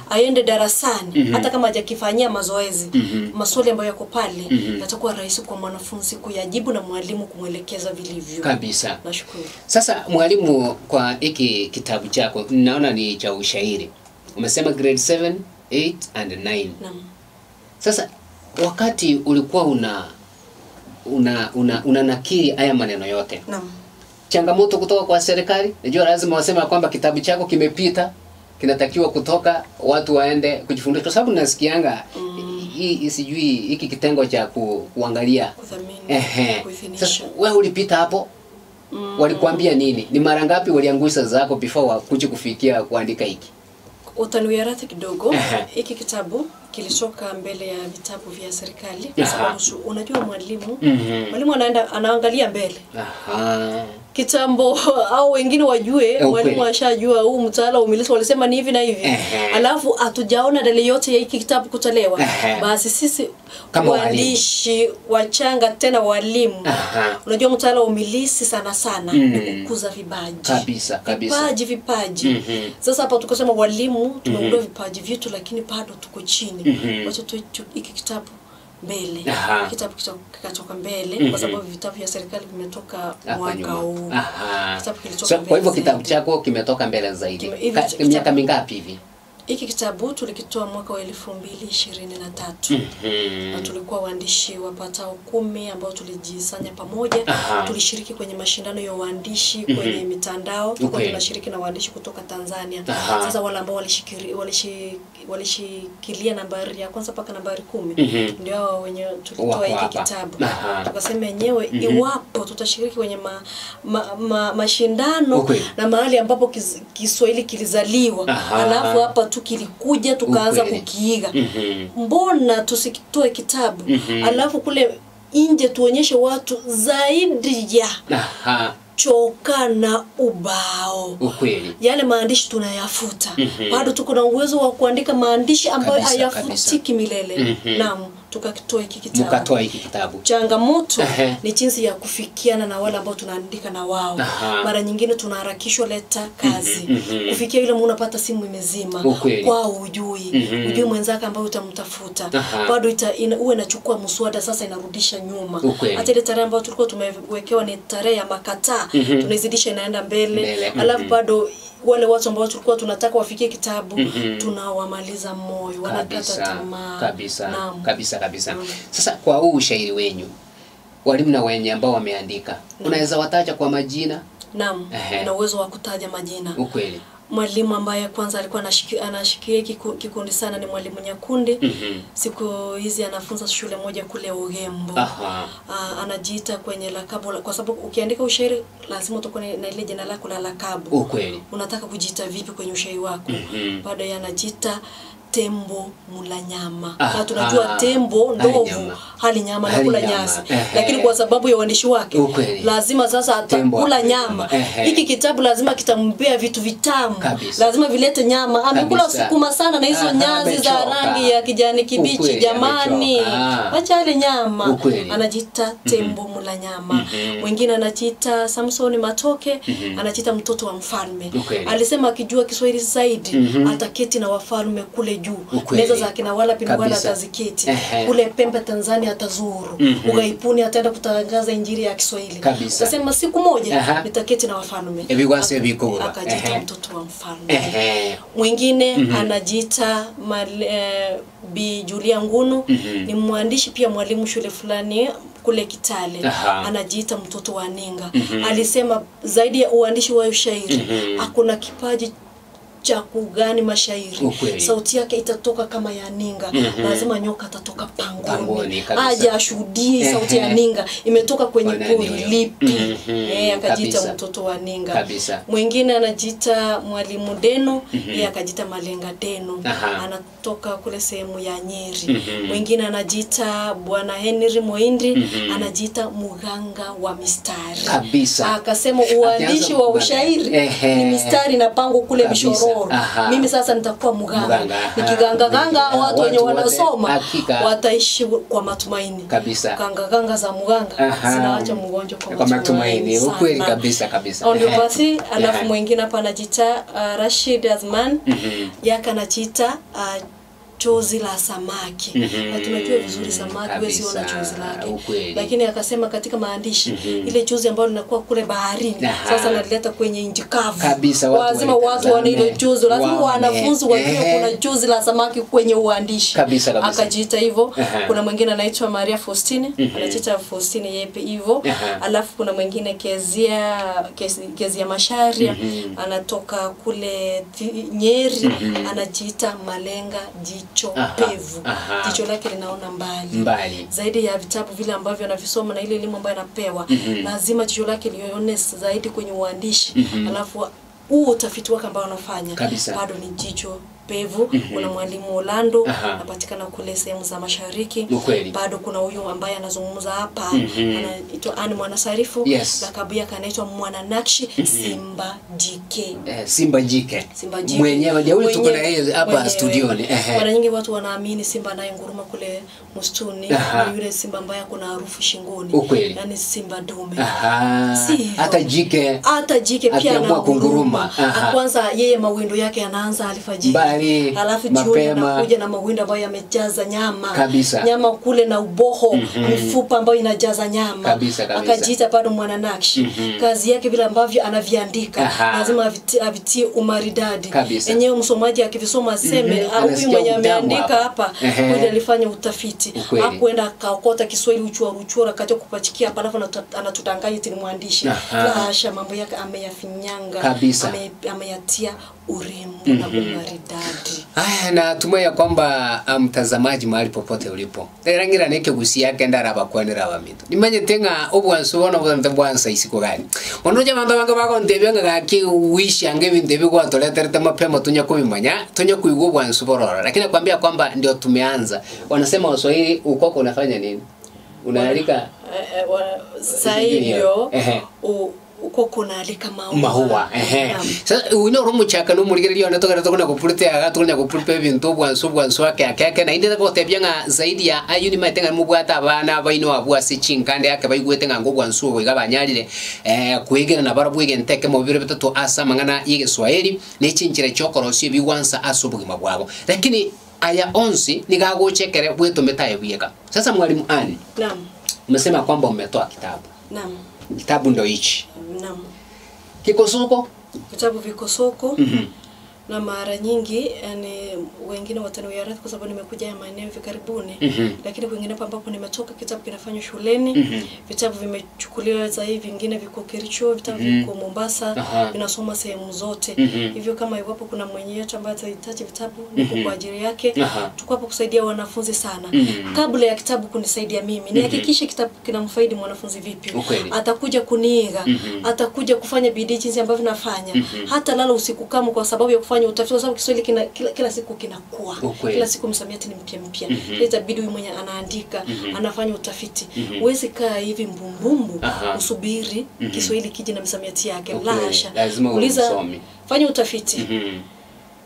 S2: aende darasani hata kama hajakifanyia mazoezi, maswali ambayo yako pale yatakuwa rahisi kwa mwanafunzi kuyajibu na mwalimu kumwelekeza vilivyo.
S1: Kabisa.
S2: Nashukuru.
S1: Sasa mwalimu, kwa hiki kitabu chako naona ni cha ushairi. Umesema grade 7, 8 and 9.
S2: Naam.
S1: Sasa wakati ulikuwa una nakili haya maneno yote.
S2: Naam.
S1: Changamoto kutoka kwa serikali, najua lazima waseme kwamba kitabu chako kimepita, kinatakiwa kutoka watu waende kujifundisha, kwa sababu nasikianga hii sijui hiki kitengo cha kuangalia
S2: kuthamini.
S1: Sasa wewe ulipita hapo, walikuambia nini? Ni mara ngapi waliangusha zako before wakuje kufikia kuandika hiki?
S2: Utanuiarati kidogo. Hiki kitabu kilitoka mbele ya vitabu vya serikali kwa sababu unajua mwalimu anaangalia mbele. Kitambo au wengine wajue mwalimu ashajua huu mtaala umilisi walisema ni hivi na hivi. Alafu hatujaona dalili yote ya hiki kitabu kutolewa. Basi sisi kama waandishi wachanga tena walimu. Unajua mtaala umilisi sana ni kukuza vipaji.
S1: Kabisa.
S2: Vipaji. Sasa hapa tukasema walimu tumeondoa vipaji vyetu lakini bado tuko chini. Wacha tu hiki kitabu mbele. Kitabu kikatoka mbele kwa sababu vitabu vya serikali vimetoka mwaka huu. Kitabu kilitoka mbele.
S1: Kwa hivyo kitabu chako kimetoka mbele zaidi. Miaka mingapi hivi?
S2: Hiki kitabu tulikitoa mwaka wa 2023. Na tulikuwa waandishi wapatao 10 ambao tulijisanya pamoja. Tulishiriki kwenye mashindano ya waandishi kwenye mitandao. Tulikuwa tunashiriki na waandishi kutoka Tanzania. Sasa wale ambao walishikilia nambari ya kwanza mpaka nambari 10 ndio wenye tulitoa hiki kitabu. Tukasema yenyewe iwapo tutashiriki kwenye mashindano na mahali ambapo Kiswahili kilizaliwa, alafu hapa tukilikuja tukaanza kukiiga, mbona tusikitoe kitabu alafu kule nje tuonyeshe watu zaidi ya choka na ubao.
S1: Ukweli.
S2: Yale maandishi tunayafuta. Bado tuko na uwezo wa kuandika maandishi ambayo hayafutiki milele. Naam, tukakitoa hiki kitabu.
S1: Mkatoa hiki kitabu.
S2: Changamoto ni jinsi ya kufikiana na wale ambao tunaandika na wao. Mara nyingine tunaharakishwa leta kazi. Kufikia yule unapata simu imezima. Kwa ujui mwenzako ambaye utamtafuta. Bado uwe inachukua mswada sasa inarudisha nyuma. Hata ile tarehe ambayo tulikuwa tumewekewa ni tarehe ya makataa, tunaizidisha inaenda mbele. Alafu bado wale watu ambao tulikuwa tunataka wafikie kitabu tunawamaliza moyo, wanakata tamaa. Kabisa.
S1: Sasa kwa huu ushairi wenyu, walimu na wenye ambao wameandika, unaweza wataja kwa majina?
S2: Naam, na uwezo wa kutaja majina.
S1: Ukweli.
S2: Mwalimu ambaye kwanza alikuwa anashikilia kikundi sana ni mwalimu Nyakundi. Siku hizi anafunza shule moja kule Ugembo. Anajiita kwenye lakabu kwa sababu ukiandika ushairi lazima utakuwa na ile jina lako la lakabu.
S1: Ukweli.
S2: Unataka kujiita vipi kwenye ushairi wako? Baada ya anajiita Tembo mula nyama. Na tunajua tembo ndovu hali nyama na kula nyasi. Lakini kwa sababu ya uandishi wake lazima sasa atakula nyama. Hiki kitabu lazima kitampea vitu vitamu. Lazima vilete nyama. Amekula sukuma sana na hizo nyazi za rangi ya kijani kibichi. Jamani, acha ale nyama. Anajiita Tembo mula nyama. Mwingine anajiita Samsoni Matoke, anajiita mtoto wa mfalme. Alisema akijua Kiswahili zaidi ataketi na wafalme kule juu. Meza za kina wala pinwala ataziketi. Kule Pembe Tanzania atazuru. Ugaipuni ataenda kutangaza injili ya Kiswahili. Akasema siku moja nitaketi na wafalme. Akajiita mtoto wa mfalme. Mwingine anajiita Bi Julia Ngunu, ni mwandishi pia mwalimu shule fulani kule Kitale. Anajiita mtoto wa Ninga. Alisema zaidi ya uandishi wa ushairi hakuna kipaji cha kugani mashairi. Sauti yake itatoka kama ya Ninga. Lazima nyoka atatoka pangoni. Aje ashuhudie sauti ya Ninga imetoka kwenye pori lipi. Akajiita mtoto wa Ninga. Mwingine anajiita mwalimu Deno, yeye akajiita Malenga Deno. Anatoka kule sehemu ya Nyeri. Mwingine anajiita Bwana Henry Moindi, anajiita muganga wa mistari. Akasema uandishi wa ushairi ni mistari na pango kule Bishoro. Moro. Mimi sasa nitakuwa mganga. Nikiganga watu wenye wanasoma wataishi kwa matumaini.
S1: Kabisa.
S2: Ganga za mganga zinaacha mgonjwa kwa matumaini.
S1: Ukweli kabisa.
S2: Ndio basi, alafu mwingine hapa anajiita Rashid Azman. Yaka anajiita chozi la samaki. Na tunajua vizuri samaki wewe siona chozi lake. Lakini akasema katika maandishi ile chozi ambayo linakuwa kule baharini sasa nalileta kwenye nchi kavu. Lazima watu wana ile chozi, lazima wanafunzi wajue kuna chozi la samaki kwenye uandishi. Akajiita hivyo. Kuna mwingine anaitwa Maria Faustine, anajiita Faustine yepe hivyo. Alafu kuna mwingine Kezia Masharia, anatoka kule Nyeri, anajiita Malenga jicho pevu. Jicho lake linaona mbali. Zaidi ya vitabu vile ambavyo anavisoma na ile elimu ambayo anapewa, lazima jicho lake lione zaidi kwenye uandishi. Alafu utafiti wake ambao anafanya bado ni jicho pevu. Kuna mwalimu Orlando anapatikana kule sehemu za mashariki. Bado kuna huyu ambaye anazungumza hapa anaitwa Ani Mwanasarifu, lakabu yake anaitwa Mwananakshi Simba Jike.
S1: Simba Jike. Mwenyewe ndio tuko na yeye hapa studioni.
S2: Mara nyingi watu wanaamini simba naye nguruma kule msituni, yule simba ambaye kuna harufu shingoni. Yaani simba dume.
S1: Hata jike
S2: pia ananguruma. Kwanza yeye mawindo yake yanaanza alfajiri. Alafu jioni anakuja na mawindo ambayo yamejaza nyama. Nyama kule na uboho, mifupa ambayo inajaza nyama. Akajiita bado Mwananakshi. Kazi yake vile ambavyo anaviandika lazima avitie umaridadi. Enyewe msomaji akivisoma aseme huyu mwenye ameandika hapa kweli alifanya utafiti. Hakuenda akaokota Kiswahili uchora akaja kupachikia hapa alafu anatudanganya eti ni mwandishi. Hasha, mambo yake ameyafinyanga, ameyatia urembo na umaridadi.
S1: Natumai ya kwamba mtazamaji mahali popote ulipo, rangira neke gusi yake ndara bakwanira abamitu nimanye tenga obwanso bona bwansa isiko gani onoja manda banga bako ndebenga gaki wisha ngebe ndebe kwa toletereta mapema tunya kubimanya tunya kuigo bwanso borora, lakini nakwambia kwamba ndio tumeanza. Wanasema Waswahili, ukoko unafanya nini? Unaalika
S2: sasa hiyo uko kuna alika
S1: maua. Sasa uno rumuchaka no murigerio natoka tokona kupurute agatunya kupurpe bintu bwanso wake na inde ko tebyanga zaidi ya ayuni matenga mubwata abana baino abwase chinkande yake bayigwete ngango bwanso bwiga banyarire kwegera na barabwege nteke mu biro bitatu asa mangana yige Swahili ne chinchira chokorosi biwansa asubugima bwabo, lakini aya onsi nigagochekere bweto metaye bwiga. Sasa mwalimu Ani, umesema kwamba umetoa kitabu. Kitabu ndo hichi. Kiko soko?
S2: Vitabu viko soko. Na mara nyingi yani wengine wataniuyaradhi kwa sababu nimekuja ya maeneo hivi karibuni. Lakini wengine ambapo nimetoka kitabu kinafanywa shuleni. Vitabu vimechukuliwa za hivi, vingine viko Kericho, vitabu viko Mombasa, vinasoma sehemu zote. Hivyo kama iwapo kuna mwenye yetu ambaye atahitaji vitabu, niko kwa ajili yake. Tuko hapo kusaidia wanafunzi sana. Kabla ya kitabu kunisaidia mimi, nihakikishe kitabu kinamfaidi mwanafunzi vipi. Atakuja kuniiga, atakuja kufanya bidii jinsi ambavyo nafanya. Hata lala usiku kama kwa sababu ya kufanya utafiti, kwa sababu Kiswahili kila siku kinakuwa. Kila siku msamiati ni mpya. Itabidi huyu mwenye anaandika, anafanya utafiti. Huwezi kaa hivi mbumbumbu usubiri Kiswahili kije na msamiati yake.
S1: Lazima
S2: uliza, fanya utafiti.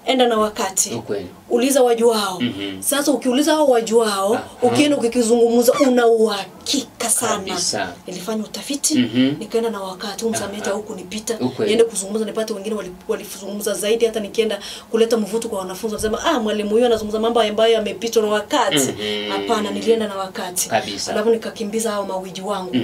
S2: Enda na wakati. Uliza wajuao. Sasa ukiuliza hao wajuao, ukienda ukikizungumza una uhakika sana. Nilifanya utafiti, nikaenda na wakati, msamiati huko nipita, niende kuzungumza nipate wengine walifuzungumza zaidi, hata nikienda kuleta mvuto kwa wanafunzi wasema mwalimu huyu anazungumza mambo ambayo yamepitwa na wakati. Hapana, nilienda na wakati. Alafu nikakimbiza hao mawiji wangu.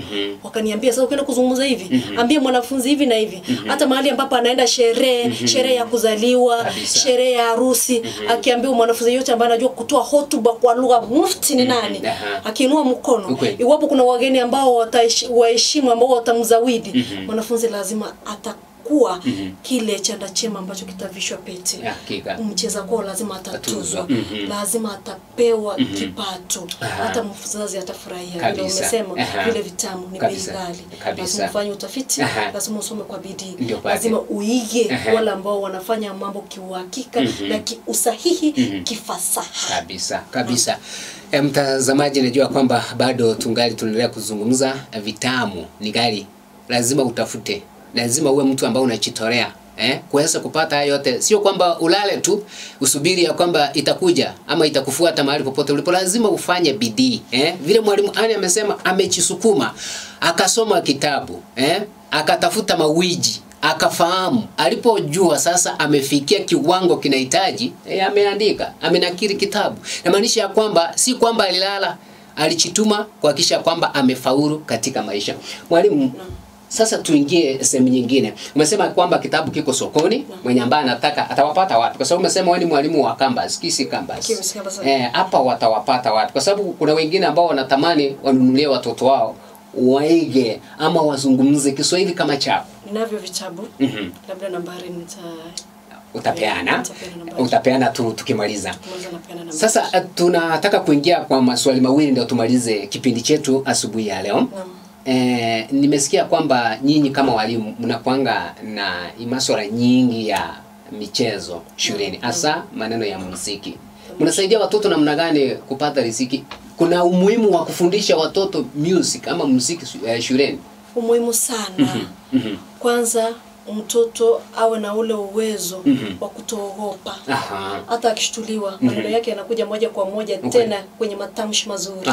S2: Wakaniambia sasa ukienda kuzungumza hivi, ambie mwanafunzi hivi na hivi. Hata mahali ambapo anaenda sherehe ya kuzaliwa, sherehe ya harusi, akiambia mwanafunzi yote ambaye anajua kutoa hotuba kwa lugha mufti ni nani, akiinua mkono, iwapo kuna wageni ambao wataheshimu, ambao watamzawidi, mwanafunzi lazima atakuwa kile chanda chema ambacho kitavishwa pete. Mcheza kwao lazima atatuzwa, lazima atapewa kipato, hata mzazi atafurahia. Ndio umesema vile vitamu ni bei ghali. Lazima ufanye utafiti, lazima usome kwa bidii, lazima uige wale ambao wanafanya mambo kiuhakika na kiusahihi, kifasaha.
S1: Kabisa. Mtazamaji, najua kwamba bado tungali tunaendelea kuzungumza vitamu ni gari. Lazima utafute. Lazima uwe mtu ambaye unajitolea kuweza kupata yote. Sio kwamba ulale tu usubiri ya kwamba itakuja ama itakufuata mahali popote ulipo. Lazima ufanye bidii. Vile mwalimu Anne amesema, amejisukuma, akasoma kitabu, akatafuta mawiji, akafahamu, alipojua sasa amefikia kiwango kinahitaji, ameandika, amenakiri kitabu. Na maanisha ya kwamba si kwamba alilala, alichituma kuhakikisha kwamba amefaulu katika maisha. Mwalimu, sasa tuingie sehemu nyingine. Umesema kwamba kitabu kiko sokoni, mwenye ambaye anataka atawapata watu. Kwa sababu umesema wewe ni mwalimu wa campus, Kisii campus. Hapa watawapata watu. Kwa sababu kuna wengine ambao wanatamani wanunulie watoto wao waige ama wazungumze Kiswahili kama chako.
S2: Ninavyo vitabu. Labda nambari
S1: utapeana tu tukimaliza. Sasa tunataka kuingia kwa maswali mawili ndio tumalize kipindi chetu asubuhi ya leo. Nimesikia kwamba nyinyi kama walimu mnakuanga na masuala nyingi ya michezo shuleni, hasa maneno ya muziki. Mnasaidia watoto namna gani kupata riziki? Kuna umuhimu wa kufundisha watoto music ama muziki shuleni?
S2: Umuhimu sana. Kwanza mtoto awe na ule uwezo wa kutoogopa. Hata akishtuliwa maneno yake yanakuja moja kwa moja, tena kwenye matamshi mazuri.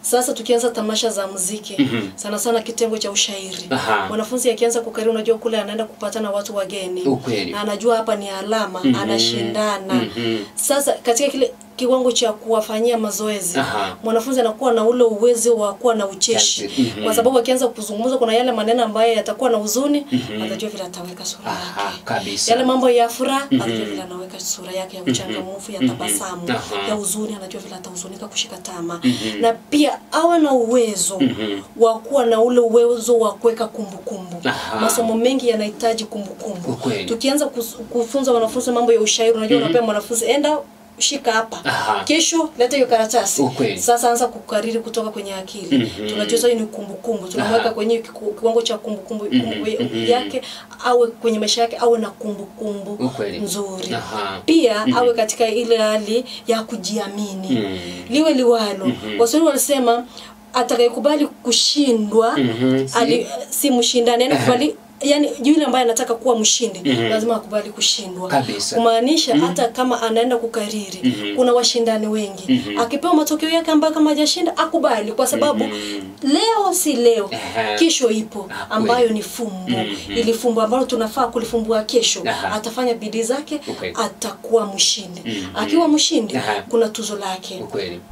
S2: Sasa tukianza tamasha za muziki, sana sana kitengo cha ushairi. Mwanafunzi akianza kukariri, unajua kule anaenda kupatana watu wageni. Na anajua hapa ni alama, anashindana. Sasa katika kile kiwango cha kuwafanyia mazoezi, mwanafunzi anakuwa na ule uwezo wa kuwa na ucheshi. Kwa sababu akianza kuzungumza kuna yale maneno ambayo yatakuwa na huzuni, atajua vile ataweka sura yake. Yale mambo ya furaha, atajua vile anaweka sura yake ya uchangamfu, ya tabasamu. Ya huzuni, anajua vile atahuzunika, kushika tamaa. Na pia awe na uwezo wa kuwa na ule uwezo wa kuweka kumbukumbu. Masomo mengi yanahitaji kumbukumbu. Tukianza kufunza wanafunzi mambo ya ushairi, unajua unapewa mwanafunzi, enda shika hapa, kesho leta hiyo karatasi. Sasa anza kukariri kutoka kwenye akili. Tunajua sasa ni kumbukumbu. Tunamweka kwenye kiwango cha kumbukumbu yake, awe kwenye maisha yake awe na kumbukumbu nzuri. Pia awe katika ile hali ya kujiamini. Liwe liwalo. Waswahili walisema atakayekubali kushindwa si mshindani, kubali. Yani yule ambaye anataka kuwa mshindi lazima akubali kushindwa. Kumaanisha hata kama anaenda kukariri, kuna washindani wengi. Akipewa matokeo yake ambayo kama hajashinda, akubali, kwa sababu leo si leo, kesho ipo ambayo ni fumbo. Ili fumbo ambalo tunafaa kulifumbua kesho, atafanya bidii zake, atakuwa mshindi. Akiwa mshindi, kuna tuzo lake.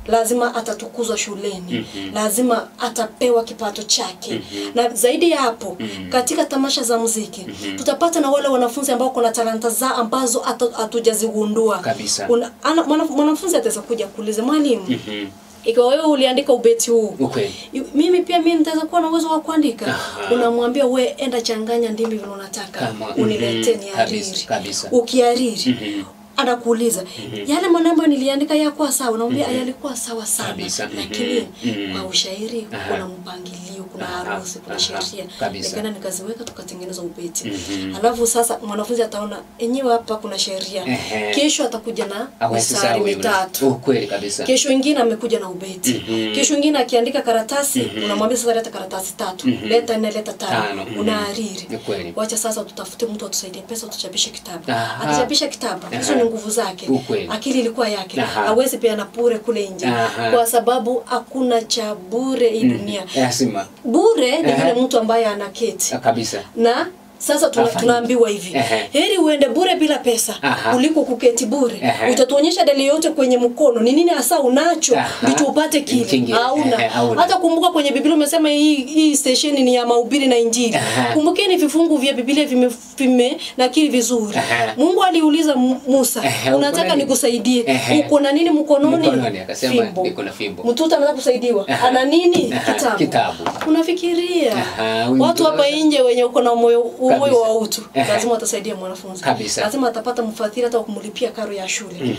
S2: Lazima atatukuzwa shuleni. Lazima atapewa kipato chake. Na zaidi ya hapo, katika tamasha za muziki, tutapata na wale wanafunzi ambao kuna talanta zao ambazo hatujazigundua. Mwanafunzi ataweza kuja kuuliza, mwalimu, ikiwa wewe uliandika ubeti huu, mimi nitaweza kuwa na uwezo wa kuandika. Unamwambia, wewe enda changanya ndimi vile unataka, uniletee niariri. Ukiariri, anakuuliza, yale maneno niliandika yako sawa? Unamwambia, yalikuwa sawa sana, lakini kwa ushairi kuna mpangilio, kuna harusi, kuna sheria. Nikana nikaziweka tukatengeneza ubeti. Alafu sasa mwanafunzi ataona enyewe hapa kuna sheria. Kesho atakuja na mistari mitatu. Kesho nyingine amekuja na ubeti. Kesho nyingine akiandika karatasi, unamwambia sasa leta karatasi 3. Leta 4, leta 5. Unaariri. Wacha sasa tutafute mtu atusaidie pesa, tuchapishe kitabu. Atachapisha kitabu. Hizo ni nguvu zake. Akili ilikuwa yake. Hawezi pia na bure kule nje. Kwa sababu hakuna cha bure hii dunia. Bure ni yule mtu ambaye anaketi. Na sasa tunaambiwa hivi, heri uende bure bila pesa kuliko kuketi bure. Utatuonyesha dalili yote kwenye mkono, ni nini hasa unacho ndicho upate kile. Hauna. Hata kumbuka kwenye Biblia umesema hii station ni ya mahubiri na injili. Kumbukeni vifungu vya Biblia vimenakili vizuri. Mungu aliuliza Musa, unataka nikusaidie? Uko na nini mkononi?
S1: Akasema niko na fimbo.
S2: Mtoto anataka kusaidiwa, ana nini? Kitabu. Unafikiria watu hapa nje wenye uko na moyo wa utu, lazima atasaidia mwanafunzi. Lazima atapata mfadhili hata kumlipia karo ya shule.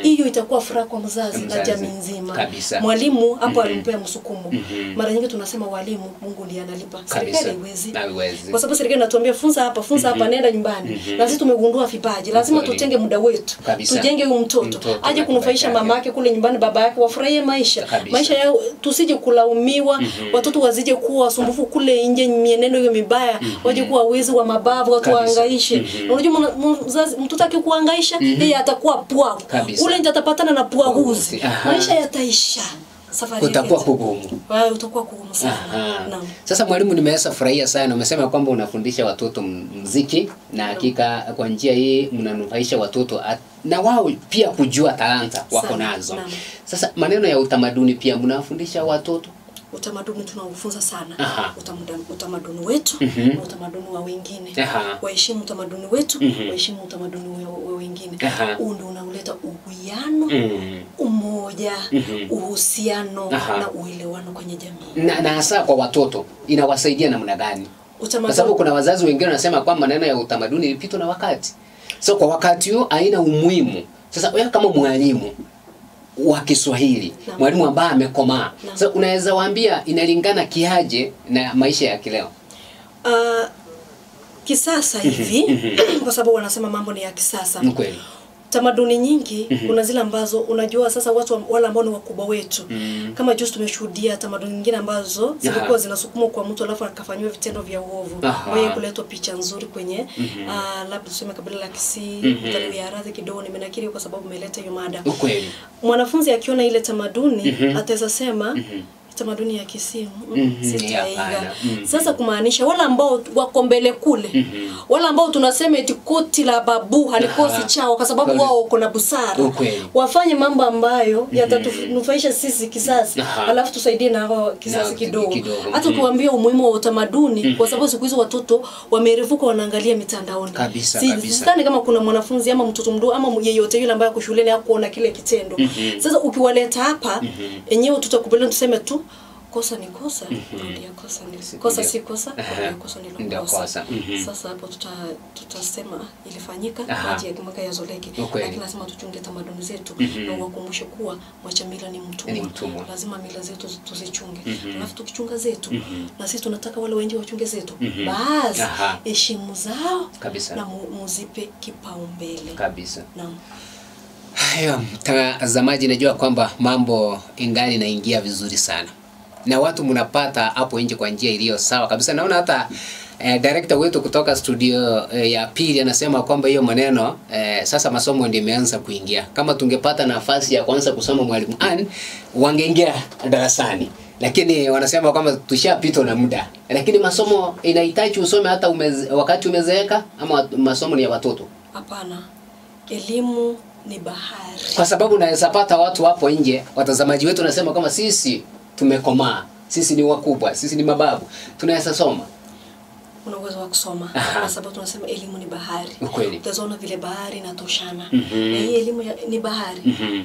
S2: Hiyo itakuwa furaha kwa mzazi na jamii nzima. Mwalimu hapo alimpea msukumo. Mara nyingi tunasema walimu Mungu ndiye analipa. Serikali haiwezi. Kwa sababu serikali inatuambia funza hapa, nenda nyumbani. Na sisi tumegundua vipaji. Lazima tutenge muda wetu. Tujenge huyu mtoto aje kunufaisha mama yake kule nyumbani, baba yake, wafurahie maisha. Maisha yao, tusije kulaumiwa. Watoto wazije kuwa wasumbufu kule nje, mienendo hiyo mibaya, waje kuwa wezi. wa mabavu watuhangaishe. Unajua mzazi mtoto akikuhangaisha yeye atakuwa pwa. Ule ndio atapatana na pwaguzi. Maisha yataisha. Safari
S1: utakuwa kugumu.
S2: Utakuwa kugumu sana. Naam.
S1: Sasa mwalimu, nimeweza furahia sana umesema kwamba unafundisha watoto muziki na hakika kwa njia hii mnanufaisha watoto na wao pia kujua talanta wako nazo. Sasa maneno ya utamaduni pia mnafundisha watoto?
S2: Utamaduni tunaufunza sana. Utamaduni wetu na utamaduni wa wengine. Waheshimu utamaduni wetu, waheshimu utamaduni wa wengine. Huu ndio unauleta uwiano, umoja, uhusiano na uelewano kwenye jamii.
S1: Na hasa kwa watoto inawasaidia namna gani? Kwa sababu kuna wazazi wengine wanasema kwamba maneno ya utamaduni ilipitwa na wakati. So kwa wakati huo haina umuhimu. Sasa wewe kama mwalimu wa Kiswahili, mwalimu ambaye amekomaa, so unaweza waambia inalingana kiaje na maisha ya kileo?
S2: Kisasa hivi kwa sababu wanasema mambo ni ya kisasa.
S1: Kweli.
S2: Tamaduni nyingi kuna zile ambazo unajua sasa watu wale ambao ni wakubwa wetu. Kama juzi tumeshuhudia tamaduni nyingine ambazo zilikuwa zinasukumwa kwa mtu alafu akafanywa vitendo vya uovu. Wewe kuletwa picha nzuri kwenye labda tuseme kabila la Kisii, ya radhi kidogo nimenakiri kwa sababu umeleta hiyo mada.
S1: Kweli.
S2: Mwanafunzi akiona ile tamaduni ataweza sema tamaduni ya Kisii sitaiga. Sasa kumaanisha wala ambao wako mbele kule, wala ambao tunasema eti koti la babu halikosi chao kwa sababu wao kuna busara, wafanye mambo ambayo yatatunufaisha sisi kisasi, alafu tusaidie na hao kisasi kidogo. Hata tuambie umuhimu wa utamaduni kwa sababu siku hizo watoto wamerefuka wanaangalia mitandaoni. Sidhani kama kuna mwanafunzi ama mtoto mdogo ama yeyote yule ambaye kushuleni hakuona kile kitendo. Sasa ukiwaleta hapa enyewe tutakubaliana tuseme tu kosa ni kosa, rudia kosa ni kosa, si kosa, rudia kosa ni kosa. Sasa hapo tutasema ilifanyika maji ya kimwaka yazoleke, lakini lazima tuchunge tamaduni zetu na wakumbushe kuwa mwacha mila ni mtumwa. Lazima mila zetu tuzichunge. Alafu tukichunga zetu na sisi tunataka wale wengi wachunge zetu. Basi heshima zao na muzipe kipaumbele kabisa. Naam.
S1: Hayo mtazamaji, najua kwamba mambo ingali naingia vizuri sana. Na watu mnapata hapo nje kwa njia iliyo sawa kabisa. Naona hata director wetu kutoka studio ya pili anasema kwamba hiyo maneno sasa masomo ndio imeanza kuingia. Kama tungepata nafasi ya kwanza kusoma mwalimu Ann wangeingia darasani. Lakini wanasema kwamba tushapitwa na muda. Lakini masomo inahitaji usome hata wakati umezeeka ama masomo ni ya watoto?
S2: Hapana. Elimu ni bahari.
S1: Kwa sababu naweza pata watu hapo nje, watazamaji wetu nasema kama sisi tumekomaa, sisi ni wakubwa, sisi ni mababu, tunaweza soma.
S2: Una uwezo wa kusoma kwa sababu tunasema elimu ni bahari. Utaona vile bahari inatoshana. Na hii elimu ni bahari.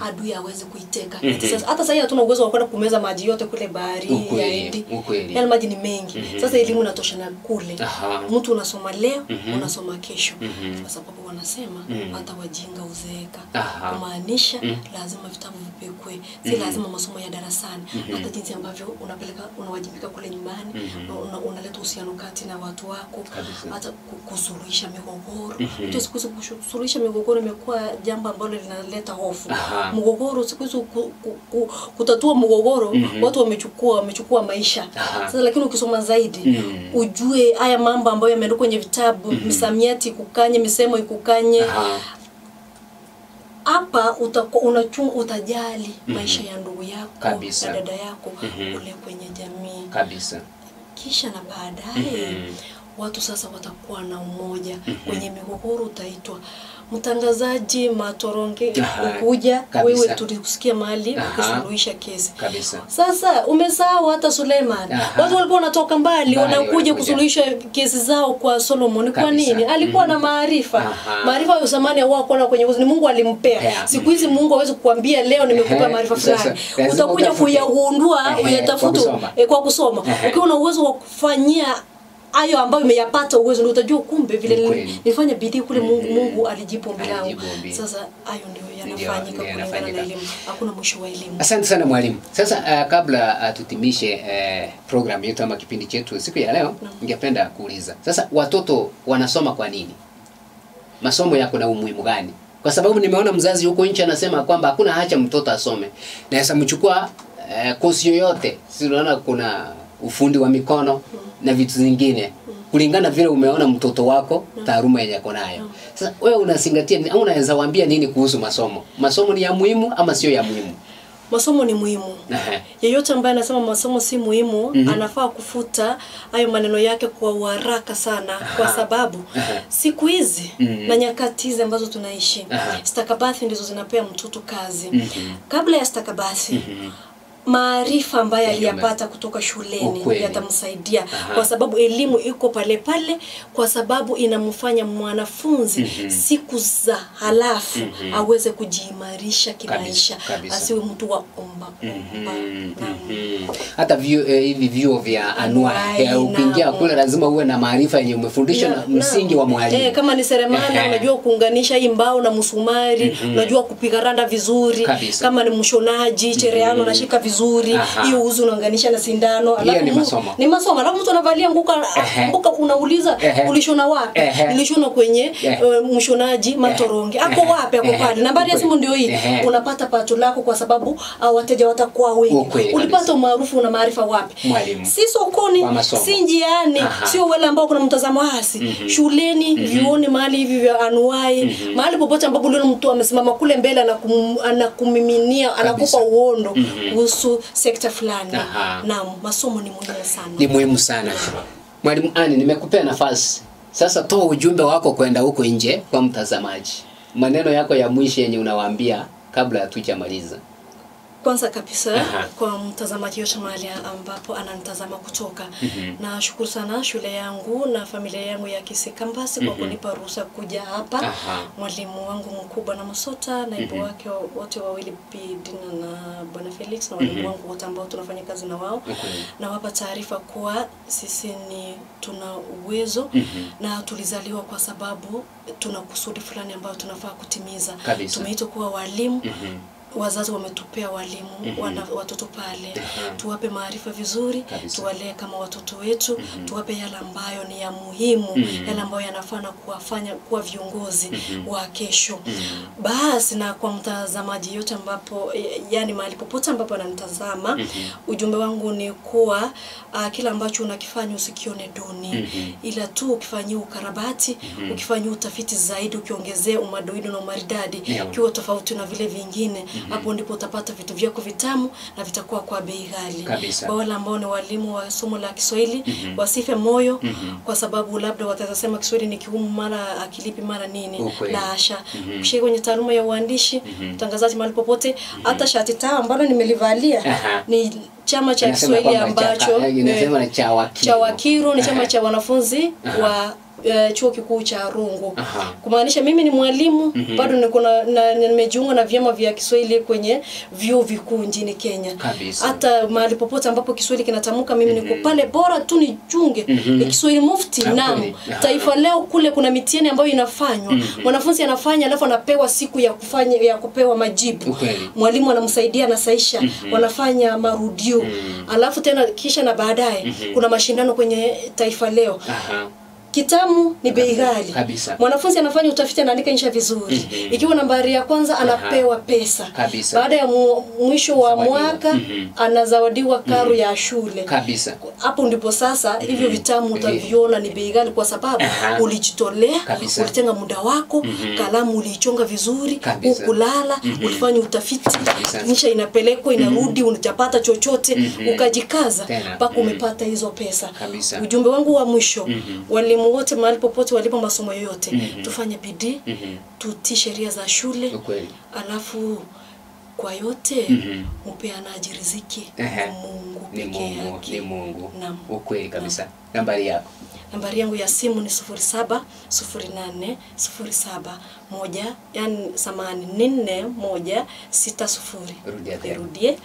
S2: Adui hawezi kuiteka. Hata sasa hatuna uwezo wa kwenda kumeza maji yote kule bahari ya Hindi. Yale maji ni mengi. Sasa elimu inatoshana kule. Mtu unasoma leo, unasoma kesho. Kwa sababu wanasema hata wajinga uzeeka. Kumaanisha lazima vitabu vipekwe. Si lazima masomo ya darasani. Hata jinsi ambavyo unawajibika kule nyumbani, unaleta uhusiano kati na watu wako, hata kusuluhisha migogoro. Ndio siku hizo kusuluhisha migogoro imekuwa jambo ambalo linaleta hofu. Mgogoro siku hizo kutatua mgogoro watu wamechukua maisha. Sasa lakini ukisoma zaidi ujue haya mambo ambayo yameandikwa kwenye vitabu, misamiati ikukanye, misemo ikukanye. Hapa utajali maisha ya ndugu yako na dada yako kule kwenye jamii kabisa. Kisha na baadaye watu sasa watakuwa na umoja. Kwenye migogoro utaitwa mtangazaji Matoronge, ukuja wewe tulikusikia mahali ukisuluhisha kesi. Sasa umesahau hata Suleiman. Watu walikuwa wanatoka mbali wanakuja kusuluhisha kesi zao kwa Solomon. Kwa nini? Alikuwa na maarifa. Maarifa ya zamani wao kuona kwenye uzi, Mungu alimpea. Siku hizi Mungu hawezi kukuambia leo nimekupa maarifa fulani. Utakuja kuyagundua uyatafuta kwa kusoma. Ukiwa na uwezo wa kufanyia ayo ambayo umeyapata uwezo ndio utajua kumbe vile nilifanya bidii kule Mungu alijibu ombi langu. Sasa hayo ndio yanafanyika kulingana na elimu. Hakuna mwisho wa elimu.
S1: Asante sana mwalimu. Sasa kabla tutimishe program yetu ama kipindi chetu siku ya leo, ningependa kuuliza. Sasa watoto wanasoma kwa nini? Masomo yako na umuhimu gani? Kwa sababu nimeona mzazi huko nje anasema kwamba hakuna haja mtoto asome. Na sasa mchukua kosi yoyote. Sisi tunaona kuna ufundi wa mikono na vitu zingine. kulingana vile umeona mtoto wako taaluma yenye yako nayo. Sasa wewe unazingatia au unaweza waambia nini kuhusu masomo? Masomo ni ya muhimu ama sio ya muhimu?
S2: Masomo ni muhimu. Yeyote ambaye anasema masomo si muhimu, anafaa kufuta hayo maneno yake kwa haraka sana kwa sababu siku hizi na nyakati hizi ambazo tunaishi, stakabadhi ndizo zinapea mtoto kazi. Kabla ya stakabadhi, maarifa ambayo aliyapata kutoka shuleni yatamsaidia kwa sababu elimu iko pale pale, kwa sababu inamfanya mwanafunzi siku za halafu aweze kujiimarisha kimaisha, asiwe mtu wa omba.
S1: Hata hivi vyuo vya anuai ukiingia kule lazima uwe na maarifa yenye umefundishwa na msingi wa mwalimu.
S2: Kama ni seremala unajua kuunganisha hii mbao na msumari, unajua kupiga randa vizuri. Kama ni mshonaji cherehani unashika vizuri, hiyo uzu unaunganisha na sindano.
S1: Hiyo ni masomo.
S2: Ni masomo. Alafu mtu anavalia nguka unauliza ulishona wapi? Nilishona kwenye mshonaji Matoronge. Ako wapi? Ako pale. Nambari ya simu ndio hii. Unapata pato lako kwa sababu wateja watakuwa wengi. Ulipata maarufu na maarifa wapi?
S1: Mwalimu.
S2: Si sokoni, si njiani, sio wale ambao kuna mtazamo hasi. Shuleni, vioni, mahali hivi vya anuai, mahali popote ambapo leo mtu amesimama kule mbele anakumiminia, anakupa uondo kuhusu sekta fulani. Na masomo ni muhimu sana.
S1: Ni muhimu sana. Mwalimu Anne, nimekupea nafasi. Sasa toa ujumbe wako kwenda huko nje kwa mtazamaji. Maneno yako ya mwisho yenye unawaambia kabla hatujamaliza.
S2: Kwanza kabisa kwa mtazamaji yote mahali ambapo ananitazama kutoka, na shukuru sana shule yangu na familia yangu ya Kisii Campus kwa kunipa ruhusa kuja hapa. Mwalimu wangu mkubwa na Masota, naibu wake wote wawili Dina na Bwana Felix, na walimu wangu wote ambao tunafanya kazi na wao. Na wapa taarifa kuwa sisi tuna uwezo na tulizaliwa kwa sababu tuna kusudi fulani ambayo tunafaa kutimiza. Tumeitwa kuwa walimu. Wazazi wametupea walimu watoto pale, tuwape maarifa vizuri, tuwalee kama watoto wetu, tuwape yale ambayo ni ya muhimu, yale ambayo yanafaa kuwafanya kuwa viongozi wa kesho. Basi na kwa mtazamaji yote ambapo yani mahali popote ambapo ananitazama, ujumbe wangu ni kuwa kila ambacho unakifanya usikione duni, ila tu ukifanyia ukarabati, ukifanyia utafiti zaidi, ukiongezea umadoido na umaridadi, kiwa tofauti na vile vingine, hapo ndipo utapata vitu vyako vitamu na vitakuwa kwa bei ghali. Kwa wale ambao ni walimu wa somo la Kiswahili, wasife moyo kwa sababu labda watasema Kiswahili ni kigumu, mara akilipi mara nini. La hasha. Kushika kwenye taaluma ya uandishi, utangazaji mahali popote, hata shati taa ambalo nimelivalia ni chama cha Kiswahili ambacho
S1: inasema
S2: cha Wakiru, ni chama cha wanafunzi wa chuo kikuu cha Rungu. Kumaanisha mimi ni mwalimu, bado nimejiunga na vyama vya Kiswahili kwenye vyuo vikuu nchini Kenya. Hata mahali popote ambapo Kiswahili kinatamka, mimi niko pale, bora tu nichunge ni Kiswahili Mufti. Naam, Taifa Leo kule kuna mitihani ambayo inafanywa, mwanafunzi anafanya alafu anapewa siku ya kupewa majibu. Mwalimu anamsaidia na saisha, wanafanya marudio. Alafu tena kisha na baadaye kuna mashindano kwenye Taifa Leo. Kitamu ni bei ghali. Mwanafunzi anafanya utafiti, anaandika insha vizuri. Ikiwa nambari ya kwanza anapewa pesa. Baada ya mwisho wa mwaka anazawadiwa karo ya shule. Hapo ndipo sasa hivyo vitamu utaviona ni bei ghali kwa sababu ulijitolea, ulitenga muda wako, kalamu uliichonga vizuri, ukulala, ulifanya utafiti, insha inapelekwa, inarudi, unatapata chochote, ukajikaza mpaka umepata hizo pesa. Ujumbe wangu wa mwisho, walimu wote mahali popote walipo masomo yoyote, tufanye bidii, tutii sheria za shule, alafu kwa yote mpeanaji riziki Mungu pekee yake.
S1: Ni Mungu. Ukweli kabisa. Nambari yako?
S2: Nambari yangu ya simu ni 070807 yani 44160. Rudie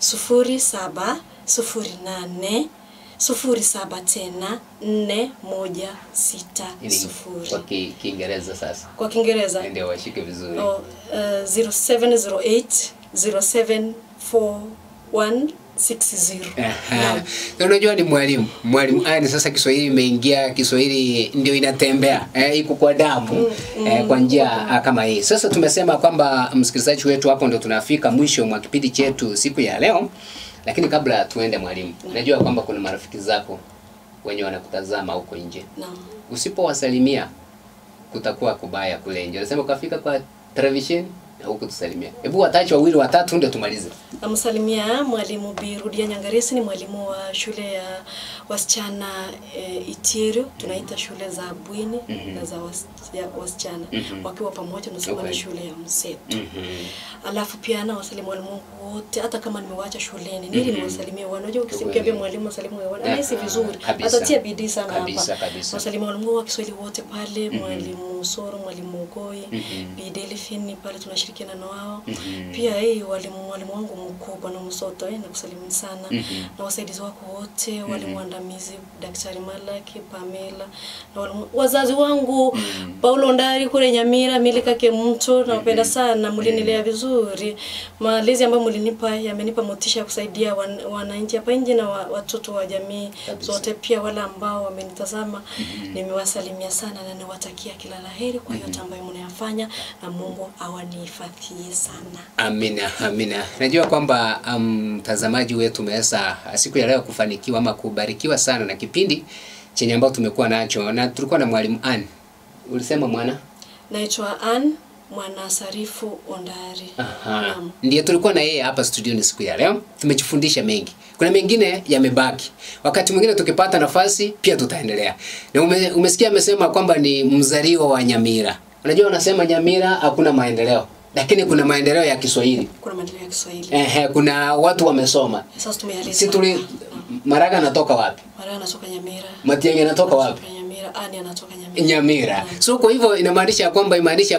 S2: 0708 07 tena 416.
S1: Kwa Kiingereza sasa.
S2: Kwa Kiingereza
S1: ndio washike vizuri.
S2: 0708 074160.
S1: Unajua ni mwalimu Anne, sasa Kiswahili imeingia, Kiswahili ndio inatembea iko kwa damu kwa njia kama hii. Sasa tumesema kwamba msikilizaji wetu, hapo ndio tunafika mwisho mwa kipindi chetu siku ya leo. Lakini kabla tuende mwalimu, najua kwamba kuna marafiki zako wenye wanakutazama huko nje.
S2: Naam.
S1: Usipowasalimia kutakuwa kubaya kule nje. Unasema ukafika kwa television na huko tusalimia. Hebu watachi wawili watatu ndio tumalize.
S2: Namsalimia mwalimu Birudia Nyangaresi, ni mwalimu wa shule ya wasichana Itirio, tunaita shule za bweni na za wasichana. Wakiwa pamoja tunasema ni shule ya mseto. Alafu pia na wasalimu walimu wote, hata kama nimewaacha shuleni nili niwasalimie. Unajua ukisikia mwalimu wasalimu wao anahisi vizuri, atatia bidii sana hapa. Wasalimu walimu wa Kiswahili wote pale, mwalimu Soro, mwalimu Goi, Bi Delphine pale tunashirikiana na wao. Pia walimu wangu mkubwa na Msoto na kusalimu sana. Na wasaidizi wako wote, walimu waandamizi Daktari Malaki, Pamela, na walimu wazazi wangu Paulo Ndari kule Nyamira, Milika Kemto, nawapenda sana, mlinilea vizuri. Malezi ambayo mlinipa yamenipa motisha ya kusaidia wananchi hapa nje na watoto wa jamii zote, pia wale ambao wamenitazama nimewasalimia sana na niwatakia kila laheri kwa yote ambayo mnayafanya, na Mungu awanihifadhie sana.
S1: Amina, amina. Najua kwamba mtazamaji wetu umeweza siku ya leo kufanikiwa ama kubarikiwa sana na kipindi chenye ambao tumekuwa nacho, na tulikuwa na mwalimu Ann. Ulisema mwana?
S2: Naitwa Ann Mwana Sarifu Ondari.
S1: Ndiye tulikuwa na yeye hapa studio ni siku ya leo. Tumejifundisha mengi. Kuna mengine yamebaki. Wakati mwingine tukipata nafasi pia tutaendelea. Na umesikia amesema kwamba ni mzaliwa wa Nyamira. Unajua wanasema Nyamira hakuna maendeleo, lakini kuna maendeleo ya Kiswahili.
S2: Kuna maendeleo ya Kiswahili.
S1: Kuna watu wamesoma.
S2: Sasa tumeeleza.
S1: Si tuli Maraga anatoka wapi?
S2: Maraga anatoka Nyamira.
S1: Matiang'i anatoka wapi?
S2: Nyamira. Ani anatoka Nyamira.
S1: Nyamira. So kwa hivyo inamaanisha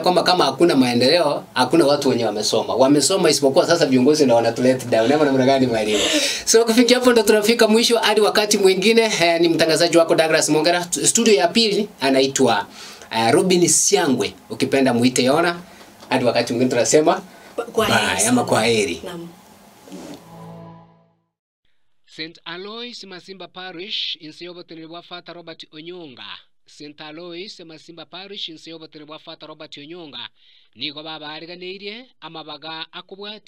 S1: kwamba kama hakuna maendeleo, hakuna watu wenye wamesoma. Wamesoma isipokuwa sasa viongozi ndio wanatuleta down. Ama namna gani mwalimu? So kufikia hapo ndo tunafika mwisho hadi wakati mwingine. Ni mtangazaji wako Douglas Mongera. Studio ya pili anaitwa Robin Siangwe. Ukipenda muite Yona. Hadi wakati mwingine tunasema kwa heri.
S2: Naam.
S1: St. Alois Masimba Parish inseyobotere bwafata Robert Onyonga. St. Alois Masimba Parish inseyobotere bwafata Robert Onyonga. Niko baba ariganeirie amabaga akubwati